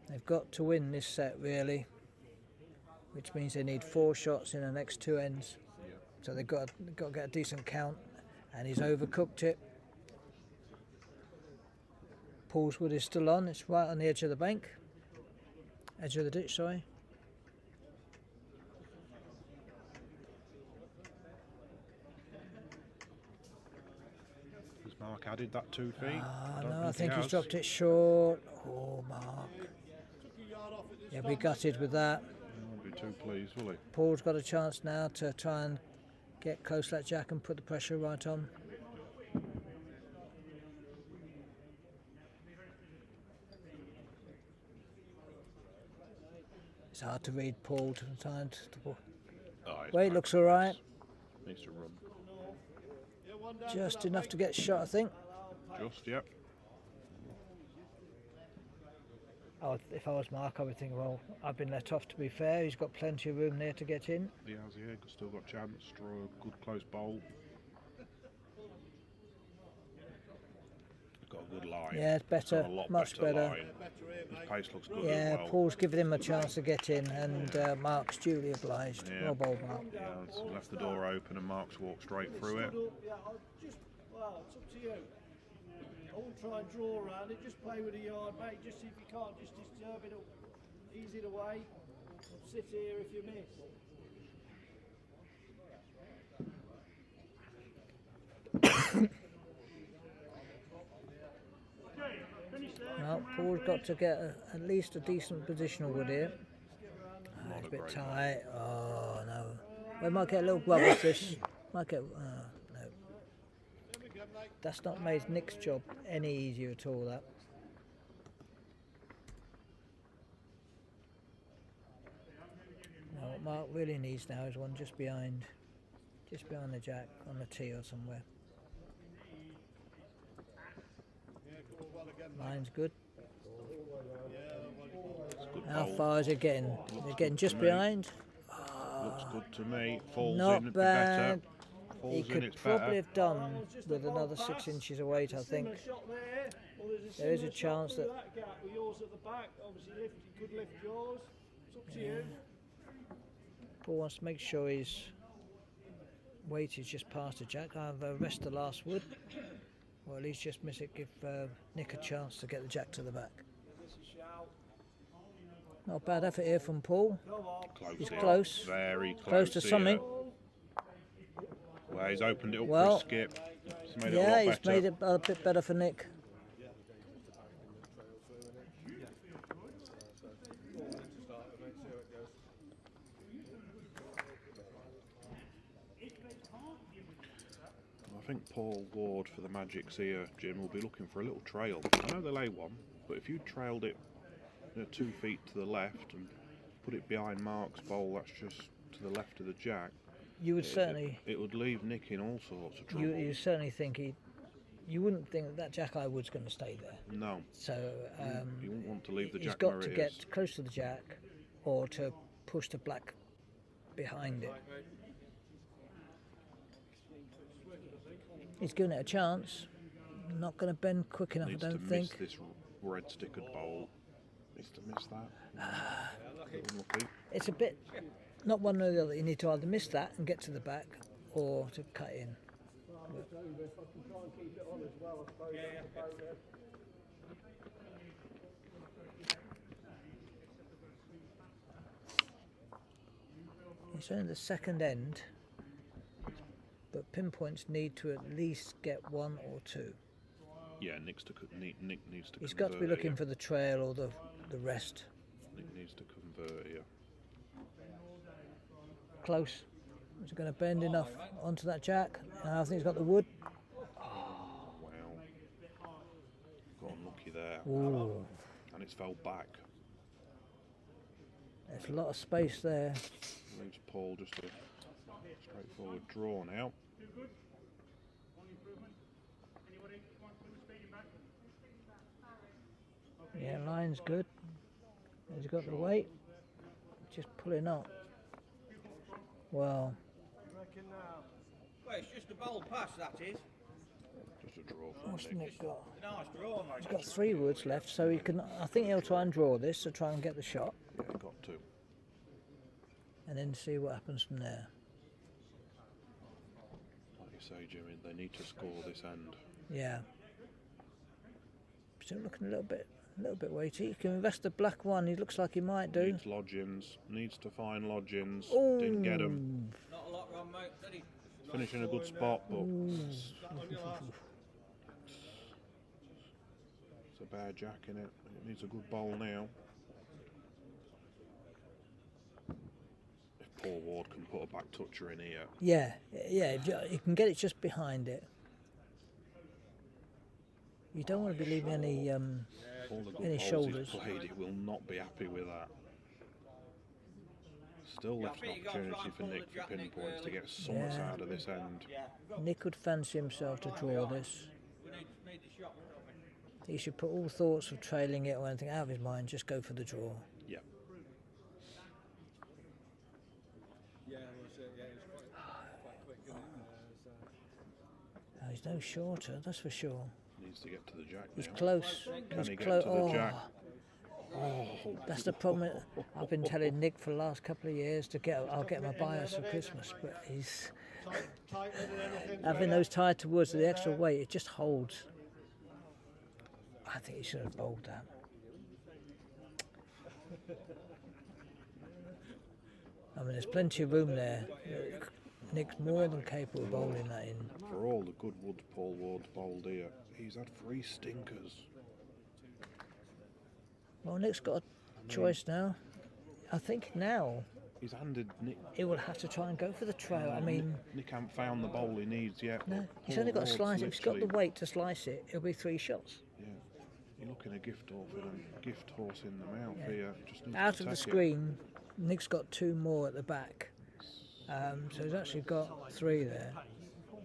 Speaker 1: They've got to win this set really, which means they need 4 shots in the next 2 ends.
Speaker 3: Yeah.
Speaker 1: So they've got to get a decent count, and he's overcooked it. Paul's wood is still on. It's right on the edge of the bank, edge of the ditch. Sorry.
Speaker 3: Has Mark added that 2 feet?
Speaker 1: No, I think he's dropped it short. Oh, Mark. He'll be gutted with that.
Speaker 3: He won't be too pleased, will he?
Speaker 1: Paul's got a chance now to try and get close to that jack and put the pressure right on. It's hard to read Paul to the time. Well, it looks all right.
Speaker 3: Needs to run.
Speaker 1: Just enough to get shot, I think.
Speaker 3: Just, yep.
Speaker 1: If I was Mark, I would think, well, I've been let off, to be fair. He's got plenty of room there to get in.
Speaker 3: He has, yeah. Still got chance. Draw a good close bowl. Got a good line.
Speaker 1: Yeah, it's better.
Speaker 3: Got a lot
Speaker 1: Much better.
Speaker 3: Line. His pace looks good
Speaker 1: Yeah,
Speaker 3: as well.
Speaker 1: Paul's given him a chance to get in, and Mark's duly obliged.
Speaker 3: Yeah.
Speaker 1: Well bowled, Mark.
Speaker 3: Yeah, it's left the door open and Mark's walked straight through it.
Speaker 2: Yeah, well, it's up to you. I won't try and draw around it, just play with the yard, mate. Just if you can't, just disturb it, ease it away. Sit here if you miss.
Speaker 1: Well, Paul's got to get at least a decent positional wood here. It's a bit tight. Oh, no. We might get a little bubbles this. Might get... no. That's not made Nick's job any easier at all, that. Now, what Mark really needs now is one just behind the jack, on the tee or somewhere. Line's good. How far is it getting? Is it getting just behind?
Speaker 3: Looks good to me. Falls
Speaker 1: Not
Speaker 3: in, it'd
Speaker 1: bad.
Speaker 3: be better. Falls
Speaker 1: He
Speaker 3: in,
Speaker 1: could
Speaker 3: it's
Speaker 1: probably
Speaker 3: better.
Speaker 1: have done with another 6 inches of weight, I think. There is a chance that...
Speaker 2: gap with yours at the back, obviously you could lift yours. It's up to you.
Speaker 1: Paul wants to make sure his weight is just past the jack. Either rest the last wood, or at least just miss it, give Nick a chance to get the jack to the back. Not a bad effort here from Paul.
Speaker 3: Close
Speaker 1: He's
Speaker 3: here.
Speaker 1: close.
Speaker 3: Very
Speaker 1: Close to
Speaker 3: here.
Speaker 1: something.
Speaker 3: Well, he's opened it up
Speaker 1: Well,
Speaker 3: for a skip. He's made it a
Speaker 1: Yeah,
Speaker 3: lot
Speaker 1: he's
Speaker 3: better.
Speaker 1: made it a bit better for Nick.
Speaker 3: I think Paul Ward for the Magics here, Jim, will be looking for a little trail. I know they lay one, but if you trailed it 2 feet to the left and put it behind Mark's bowl, that's just to the left of the jack.
Speaker 1: You would certainly...
Speaker 3: It would leave Nick in all sorts of trouble.
Speaker 1: You certainly think you wouldn't think that jack eye wood's going to stay there.
Speaker 3: No.
Speaker 1: So
Speaker 3: You wouldn't want to leave the
Speaker 1: he's
Speaker 3: jack
Speaker 1: got
Speaker 3: where
Speaker 1: to
Speaker 3: it
Speaker 1: get
Speaker 3: is.
Speaker 1: close to the jack, or to push the black behind it. He's given it a chance. Not going to bend quick enough,
Speaker 3: Needs
Speaker 1: I
Speaker 3: to
Speaker 1: don't think.
Speaker 3: miss this red stickered bowl. Needs to miss that. Unlucky.
Speaker 1: It's a bit, not one or the other. You need to either miss that and get to the back, or to cut in. It's only the second end, but Pinpoints need to at least get 1 or 2.
Speaker 3: Yeah, Nick needs to.
Speaker 1: He's got to be looking for the trail or the rest.
Speaker 3: Nick needs to convert here.
Speaker 1: Close. Is it going to bend enough onto that jack? I think he's got the wood.
Speaker 3: Wow. Got unlucky there.
Speaker 1: Ooh,
Speaker 3: And it's fell back.
Speaker 1: there's a lot of space there.
Speaker 3: Leaves Paul just a straightforward draw now.
Speaker 1: Yeah, line's good. He's got the weight. Just pulling up. Well,
Speaker 4: Well, it's just a bold pass, that is.
Speaker 3: Just a draw for
Speaker 1: What's
Speaker 3: Nick.
Speaker 1: Nick got?
Speaker 4: A nice draw, mate.
Speaker 1: He's got 3 woods left, so he can. I think he'll try and draw this to try and get the shot,
Speaker 3: Yeah, got to.
Speaker 1: and then see what happens from there.
Speaker 3: Like you say, Jimmy, they need to score this end.
Speaker 1: Yeah. Still looking a little bit weighty. You can invest the black one. He looks like he might do.
Speaker 3: Needs lodgings. Needs to find lodgings.
Speaker 1: Ooh.
Speaker 3: Didn't get them.
Speaker 4: Not a lot wrong, mate. Steady.
Speaker 3: Finishing a good spot, but it's a bad jack in it. It needs a good bowl now. If Paul Ward can put a back toucher in here.
Speaker 1: Yeah, if you can get it just behind it. You don't want to be leaving any
Speaker 3: All the good
Speaker 1: any
Speaker 3: bowls
Speaker 1: shoulders.
Speaker 3: he's played, he will not be happy with that. Still left an opportunity for Nick for pinpoints to get something
Speaker 1: Yeah.
Speaker 3: out of this end.
Speaker 1: Nick would fancy himself to draw this.
Speaker 4: We need the shot.
Speaker 1: He should put all thoughts of trailing it or anything out of his mind. Just go for the draw.
Speaker 3: Yeah.
Speaker 1: Oh, he's no shorter, that's for sure.
Speaker 3: Needs to get to the jack
Speaker 1: He's
Speaker 3: now.
Speaker 1: close.
Speaker 3: Can
Speaker 1: He's
Speaker 3: he get
Speaker 1: close.
Speaker 3: to the jack? Oh,
Speaker 1: That's the problem. I've been telling Nick for the last couple of years to get. I'll get him a bias for Christmas, but he's having those tied to woods with the extra weight. It just holds. I think he should have bowled that. I mean, there's plenty of room there. Nick's more than capable of bowling that in.
Speaker 3: For all the good woods Paul Ward's bowled here, he's had 3 stinkers.
Speaker 1: Well, Nick's got a choice now. I think now
Speaker 3: He's handed Nick.
Speaker 1: he will have to try and go for the trail. I mean,
Speaker 3: Nick hasn't found the bowl he needs yet.
Speaker 1: no,
Speaker 3: but
Speaker 1: he's
Speaker 3: Paul
Speaker 1: only got to
Speaker 3: Ward's
Speaker 1: slice it. If he's got the
Speaker 3: literally-
Speaker 1: weight to slice it, it'll be 3 shots.
Speaker 3: Yeah, you're looking a gift horse in the mouth here. Just needs
Speaker 1: Out
Speaker 3: to
Speaker 1: of the
Speaker 3: take it.
Speaker 1: screen, Nick's got 2 more at the back. So he's actually got 3 there.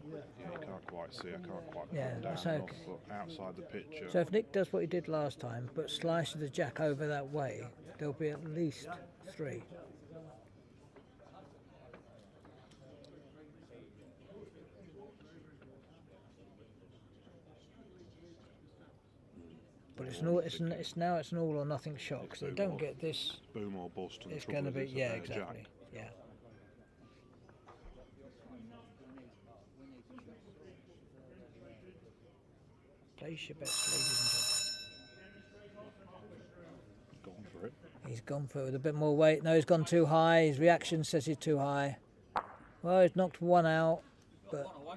Speaker 3: Yeah, you can't quite see. I can't quite
Speaker 1: Yeah,
Speaker 3: put
Speaker 1: that's
Speaker 3: down enough,
Speaker 1: okay.
Speaker 3: but outside the picture.
Speaker 1: So if Nick does what he did last time, but slices the jack over that way, there'll be at least 3. But it's now it's an all or nothing shot.
Speaker 3: It's
Speaker 1: So
Speaker 3: boom
Speaker 1: don't
Speaker 3: or-
Speaker 1: get this.
Speaker 3: Boom or bust. And the
Speaker 1: It's
Speaker 3: trouble
Speaker 1: going to
Speaker 3: is
Speaker 1: be
Speaker 3: it's a bad
Speaker 1: exactly.
Speaker 3: jack.
Speaker 1: Yeah. Place your bets, ladies
Speaker 3: Gone for it.
Speaker 1: and gentlemen. He's gone for it with a bit more weight. No, he's gone too high. His reaction says he's too high. Well, he's knocked 1 out, but
Speaker 3: I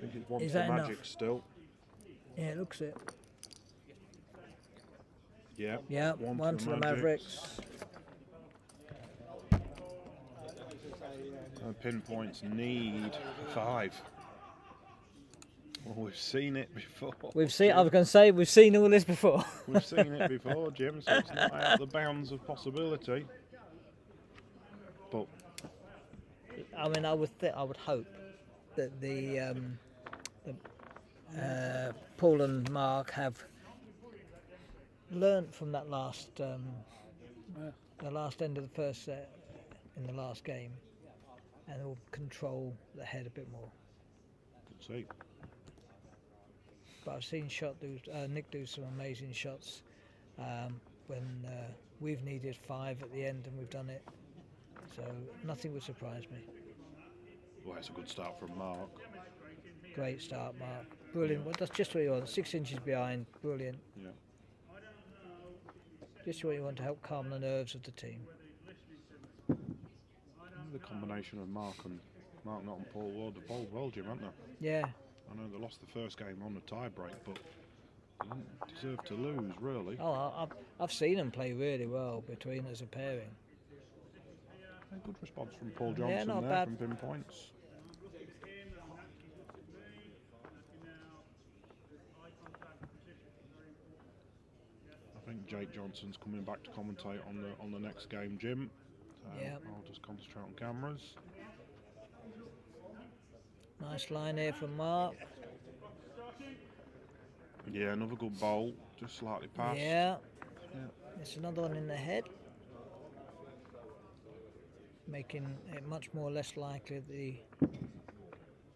Speaker 3: think it wants
Speaker 1: Is
Speaker 3: the
Speaker 1: that
Speaker 3: magic
Speaker 1: enough?
Speaker 3: still.
Speaker 1: yeah, it looks it.
Speaker 3: Yeah.
Speaker 1: Yeah, one to the Mavericks.
Speaker 3: Pinpoints need 5. Well, we've seen it before.
Speaker 1: I was going to say, we've seen all this before.
Speaker 3: We've seen it before, Jim, so it's not out of the bounds of possibility. But
Speaker 1: I mean, I would hope that the Paul and Mark have learnt from that last the last end of the first set in the last game, and will control the head a bit more.
Speaker 3: let's see.
Speaker 1: But I've seen Nick do some amazing shots when we've needed 5 at the end and we've done it. So nothing would surprise me.
Speaker 3: Well, it's a good start from Mark.
Speaker 1: Great start, Mark. Brilliant. Well, that's just what you want. 6 inches behind. Brilliant.
Speaker 3: Yeah.
Speaker 1: Just what you want to help calm the nerves of the team.
Speaker 3: The combination of Mark Nott and Paul Ward have bowled well, Jim, haven't they?
Speaker 1: Yeah.
Speaker 3: I know they lost the first game on a tie break, but they didn't deserve to lose, really.
Speaker 1: Oh, I've seen them play really well between as a pairing.
Speaker 3: A good response from Paul
Speaker 1: Yeah,
Speaker 3: Johnson
Speaker 1: not
Speaker 3: there
Speaker 1: bad.
Speaker 3: from Pinpoints. I think Jake Johnson's coming back to commentate on the next game, Jim. So
Speaker 1: Yeah.
Speaker 3: I'll just concentrate on cameras.
Speaker 1: Nice line here from Mark.
Speaker 3: Yeah, another good bowl, just slightly past.
Speaker 1: Yeah.
Speaker 3: Yeah.
Speaker 1: It's another one in the head. making it much more less likely that the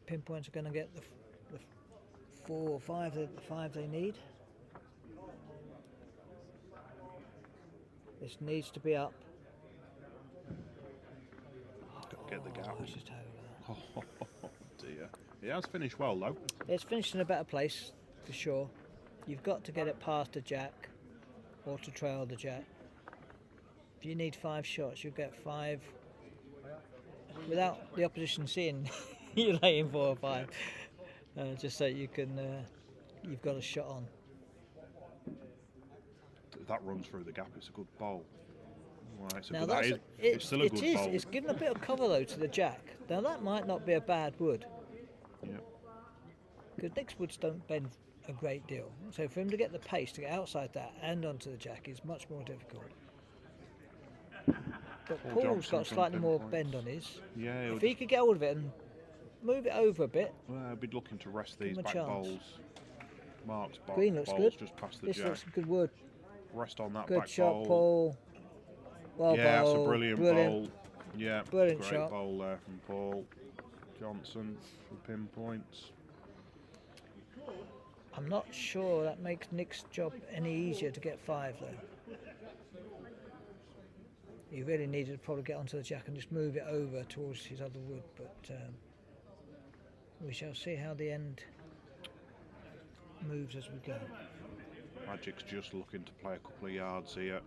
Speaker 1: pinpoints are going to get the 4 or 5 the 5 they need. This needs to be up.
Speaker 3: Get the gap.
Speaker 1: It's just over.
Speaker 3: Oh dear. It has finished well though.
Speaker 1: It's finished in a better place for sure. You've got to get it past the jack or to trail the jack. If you need 5 shots, you'll get 5 without the opposition seeing you're laying 4 or 5. Just so you can, you've got a shot on.
Speaker 3: If that runs through the gap, it's a good bowl. Right, so
Speaker 1: Now
Speaker 3: that is, it's still a good bowl.
Speaker 1: It's given a bit of cover though to the jack. Now that might not be a bad wood.
Speaker 3: Yep.
Speaker 1: Because Nick's woods don't bend a great deal. So for him to get the pace to get outside that and onto the jack is much more difficult. But
Speaker 3: Paul
Speaker 1: Paul's
Speaker 3: Johnson
Speaker 1: got
Speaker 3: from
Speaker 1: slightly more
Speaker 3: Pinpoints.
Speaker 1: bend on his.
Speaker 3: Yeah,
Speaker 1: If he could get hold of it and move it over a bit,
Speaker 3: well, I'd be looking to rest
Speaker 1: Give
Speaker 3: these
Speaker 1: him a
Speaker 3: back
Speaker 1: chance.
Speaker 3: bowls. Mark's
Speaker 1: green looks
Speaker 3: bowls
Speaker 1: good.
Speaker 3: just past the
Speaker 1: This
Speaker 3: jack.
Speaker 1: looks good wood.
Speaker 3: Rest on that
Speaker 1: Good
Speaker 3: back
Speaker 1: shot,
Speaker 3: bowl.
Speaker 1: Paul. Well
Speaker 3: Yeah,
Speaker 1: bowled.
Speaker 3: that's a brilliant bowl. Yeah,
Speaker 1: Brilliant
Speaker 3: great
Speaker 1: shot.
Speaker 3: bowl there from Paul Johnson from Pinpoints.
Speaker 1: I'm not sure that makes Nick's job any easier to get 5 though. He really needed to probably get onto the jack and just move it over towards his other wood, but we shall see how the end moves as we go.
Speaker 3: Magic's just looking to play a couple of yards here.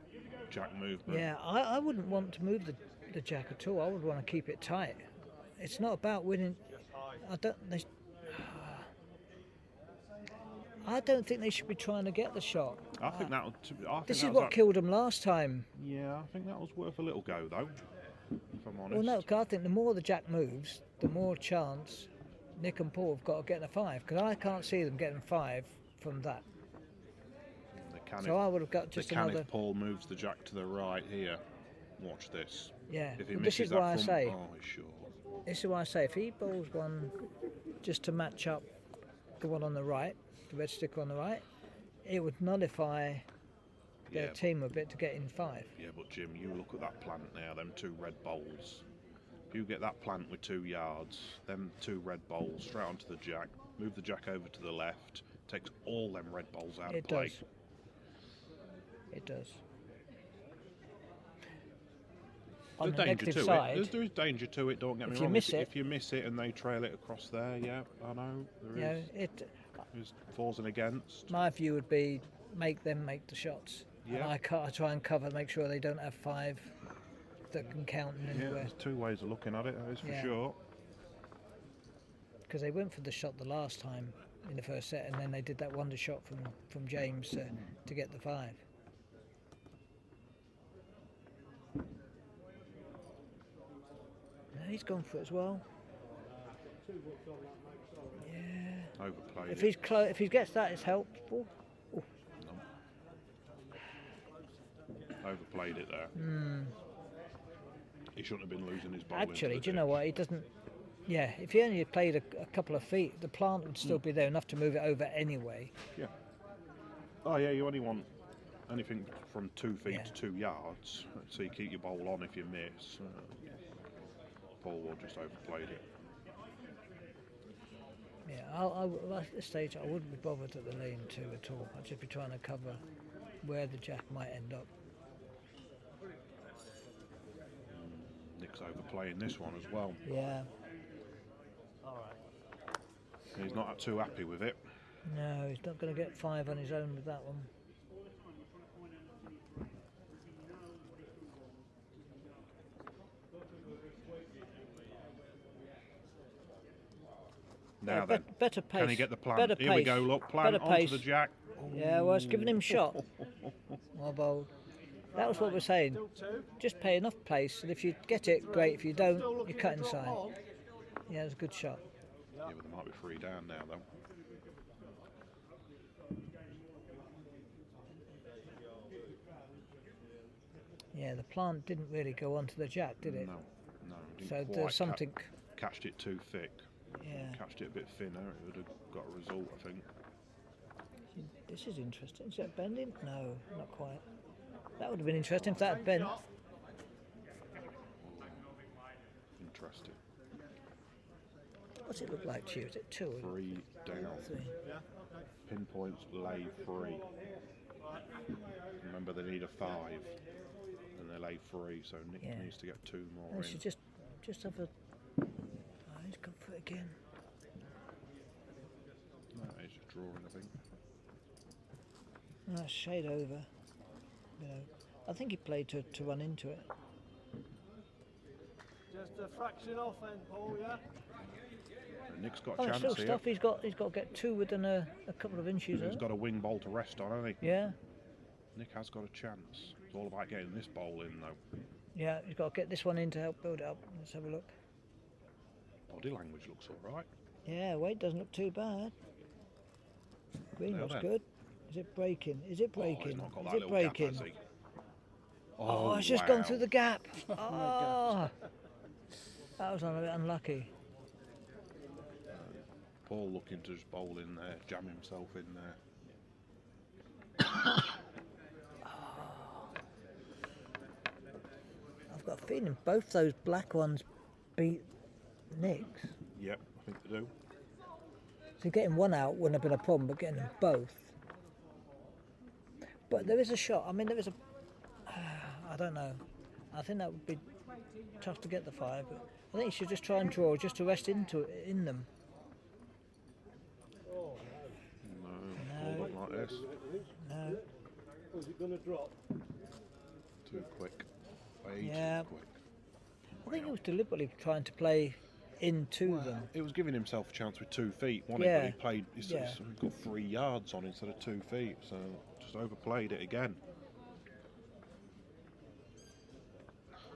Speaker 3: Jack movement.
Speaker 1: Yeah, I wouldn't want to move the jack at all. I would want to keep it tight. It's not about winning. I don't think they should be trying to get the shot.
Speaker 3: I think that.
Speaker 1: This is what killed them last time.
Speaker 3: Yeah, I think that was worth a little go though. If I'm honest.
Speaker 1: Well, no, 'cause I think the more the jack moves, the more chance Nick and Paul have got of getting a 5. Because I can't see them getting 5 from that. So I would have got just another.
Speaker 3: If Paul moves the jack to the right here, watch this.
Speaker 1: Yeah.
Speaker 3: If he
Speaker 1: Well,
Speaker 3: misses
Speaker 1: this is
Speaker 3: that
Speaker 1: why I
Speaker 3: front,
Speaker 1: say.
Speaker 3: oh, he's sure.
Speaker 1: This is why I say if he bowls one just to match up the one on the right, the red sticker on the right, it would nullify their
Speaker 3: Yeah.
Speaker 1: team a bit to get in 5.
Speaker 3: Yeah, but Jim, you look at that plant now, them 2 red bowls. If you get that plant with 2 yards, them 2 red bowls straight onto the jack, move the jack over to the left, takes all them red bowls out
Speaker 1: It
Speaker 3: of play.
Speaker 1: does. It does. On
Speaker 3: There's
Speaker 1: the
Speaker 3: danger
Speaker 1: negative
Speaker 3: to
Speaker 1: side,
Speaker 3: it. There is danger to it. Don't get me
Speaker 1: if you
Speaker 3: wrong.
Speaker 1: miss it-
Speaker 3: If you miss it and they trail it across there, yeah, I know there is. There's falls and against.
Speaker 1: My view would be make them make the shots.
Speaker 3: Yeah.
Speaker 1: And I try and cover, make sure they don't have 5 that can count in
Speaker 3: Yeah,
Speaker 1: anywhere.
Speaker 3: there's 2 ways of looking at it. That is for
Speaker 1: Yeah.
Speaker 3: sure.
Speaker 1: Because they went for the shot the last time in the first set, and then they did that wonder shot from James to get the 5. Yeah, he's gone for it as well. Yeah.
Speaker 3: Overplayed
Speaker 1: If
Speaker 3: it.
Speaker 1: he's if he gets that, it's helpful. Ooh.
Speaker 3: Overplayed it there. He shouldn't have been losing his ball.
Speaker 1: Actually,
Speaker 3: into
Speaker 1: do
Speaker 3: the
Speaker 1: you know
Speaker 3: ditch.
Speaker 1: what? He doesn't. Yeah, if he only had played a couple of feet, the plant would still be there enough to move it over anyway.
Speaker 3: Yeah. Oh yeah, you only want anything from 2 feet
Speaker 1: Yeah.
Speaker 3: to 2 yards, so you keep your bowl on if you miss. Paul will just overplayed it.
Speaker 1: Yeah, at this stage, I wouldn't be bothered at the lane 2 at all. I'd just be trying to cover where the jack might end up.
Speaker 3: Nick's overplaying this one as well.
Speaker 1: Yeah.
Speaker 3: He's not too happy with it.
Speaker 1: No, he's not going to get 5 on his own with that one.
Speaker 3: Now
Speaker 1: Yeah,
Speaker 3: then,
Speaker 1: better pace.
Speaker 3: can he get the plant?
Speaker 1: Better
Speaker 3: Here we
Speaker 1: pace.
Speaker 3: go, look, plant
Speaker 1: Better
Speaker 3: onto
Speaker 1: pace.
Speaker 3: the jack.
Speaker 1: Yeah, well, it's giving him shot. Well bowled. That was what we're saying. Just pay enough pace, and if you get it, great. If you don't, you cut inside. Yeah, it's a good shot.
Speaker 3: Yeah, but there might be 3 down now, though.
Speaker 1: Yeah, the plant didn't really go onto the jack, did it?
Speaker 3: No, didn't
Speaker 1: So
Speaker 3: quite
Speaker 1: there's something.
Speaker 3: Catched it too thick.
Speaker 1: Yeah.
Speaker 3: Catched it a bit thinner, it would have got a result, I think.
Speaker 1: This is interesting. Is that bending? No, not quite. That would have been interesting if that had bent.
Speaker 3: interesting.
Speaker 1: What's it look like to you? Is it 2 or
Speaker 3: 3 down.
Speaker 1: 3?
Speaker 3: Pinpoints lay 3. Remember, they need a 5, and they lay 3, so Nick
Speaker 1: Yeah.
Speaker 3: needs to get 2 more
Speaker 1: They
Speaker 3: in.
Speaker 1: should just have a. Oh, he's gone for it again.
Speaker 3: No, he's just drawing, I think.
Speaker 1: Oh, shade over. You know, I think he played to run into it.
Speaker 2: Just a fraction off then, Paul, yeah?
Speaker 3: And Nick's got a
Speaker 1: Oh,
Speaker 3: chance
Speaker 1: still
Speaker 3: here.
Speaker 1: stuff. He's got to get 2 within a couple of inches.
Speaker 3: He's got a wing bowl to rest on, hasn't he?
Speaker 1: Yeah,
Speaker 3: Nick has got a chance. It's all about getting this bowl in, though.
Speaker 1: yeah. He's got to get this one in to help build it up. Let's have a look.
Speaker 3: Body language looks all right.
Speaker 1: Yeah, weight doesn't look too bad. Green
Speaker 3: Now
Speaker 1: looks
Speaker 3: then.
Speaker 1: good. Is it breaking? Is it
Speaker 3: Oh, he's
Speaker 1: breaking?
Speaker 3: not got
Speaker 1: Is
Speaker 3: that
Speaker 1: it
Speaker 3: little
Speaker 1: breaking?
Speaker 3: gap, has he?
Speaker 1: Oh, it's just gone through the gap. Oh, that was unlucky.
Speaker 3: Paul looking to just bowl in there, jam himself in there.
Speaker 1: I've got a feeling both those black ones beat Nick's.
Speaker 3: Yep, I think they do.
Speaker 1: So getting one out wouldn't have been a problem, but getting them both. But there is a shot. I mean, there is a. I don't know. I think that would be tough to get the 5. But I think you should just try and draw just to rest in them.
Speaker 3: No, hold up like this.
Speaker 1: No.
Speaker 2: Was it going to drop?
Speaker 3: Too quick. Way
Speaker 1: Yeah.
Speaker 3: too quick.
Speaker 1: I think he was deliberately trying to play into them.
Speaker 3: It was giving himself a chance with 2 feet, wasn't
Speaker 1: Yeah.
Speaker 3: it? But he played. He's
Speaker 1: Yeah.
Speaker 3: got 3 yards on instead of 2 feet, so just overplayed it again.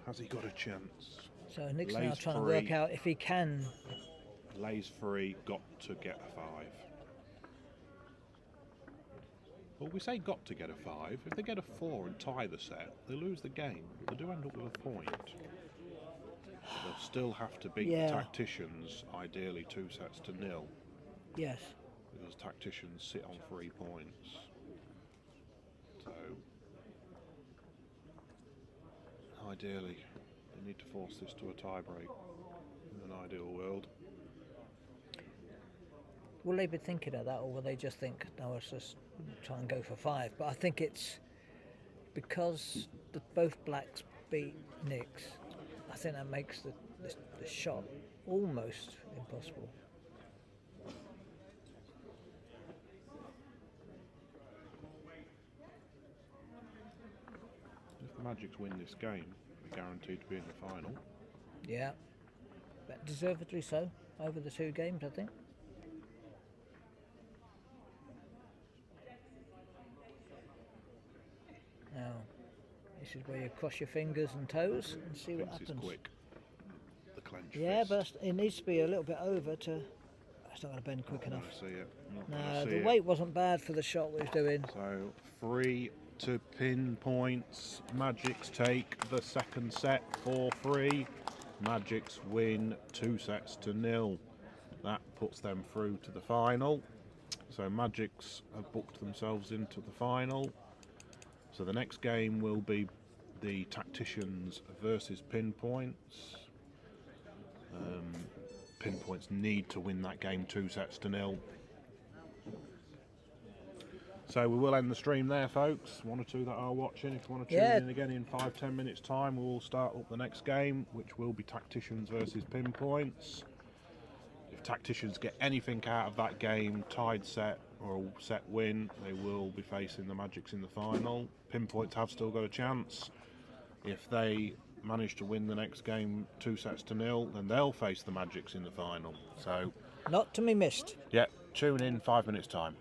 Speaker 3: Has he got a chance?
Speaker 1: So Nick's now
Speaker 3: Lays
Speaker 1: trying to
Speaker 3: 3.
Speaker 1: work out if he can.
Speaker 3: Lays 3, got to get a 5. Well, we say got to get a 5. If they get a 4 and tie the set, they lose the game. They do end up with a point. But they'll still have to beat
Speaker 1: Yeah.
Speaker 3: the Tacticians, ideally 2 sets to 0,
Speaker 1: Yes.
Speaker 3: because Tacticians sit on 3 points. So, ideally, they need to force this to a tie-break in an ideal world.
Speaker 1: Will they be thinking of that, or will they just think, no, let's just try and go for 5? But I think it's because both blacks beat Nick's. I think that makes the shot almost impossible.
Speaker 3: If the Magics win this game, they're guaranteed to be in the final.
Speaker 1: Yeah, but deservedly so over the 2 games, I think. Now, this is where you cross your fingers and toes and see what
Speaker 3: Thinks it's
Speaker 1: happens.
Speaker 3: quick. The clench
Speaker 1: Yeah,
Speaker 3: fist.
Speaker 1: but it needs to be a little bit over to. It's not going to bend quick
Speaker 3: Not
Speaker 1: enough.
Speaker 3: gonna see it. Not
Speaker 1: No,
Speaker 3: gonna see
Speaker 1: the
Speaker 3: it.
Speaker 1: weight wasn't bad for the shot we was doing.
Speaker 3: So 3 to Pinpoints. Magics take the second set 4-3. Magics win 2 sets to 0. That puts them through to the final. So Magics have booked themselves into the final. So the next game will be the Tacticians versus Pinpoints. Pinpoints need to win that game 2 sets to 0. So we will end the stream there, folks. 1 or 2 that are watching, if you want to tune
Speaker 1: Yeah.
Speaker 3: in again in 5-10 minutes time, we will start up the next game, which will be Tacticians versus Pinpoints. If Tacticians get anything out of that game, tied set or a set win, they will be facing the Magics in the final. Pinpoints have still got a chance. If they manage to win the next game 2 sets to 0, then they'll face the Magics in the final. So,
Speaker 1: Not to be missed.
Speaker 3: yeah, tune in 5 minutes time.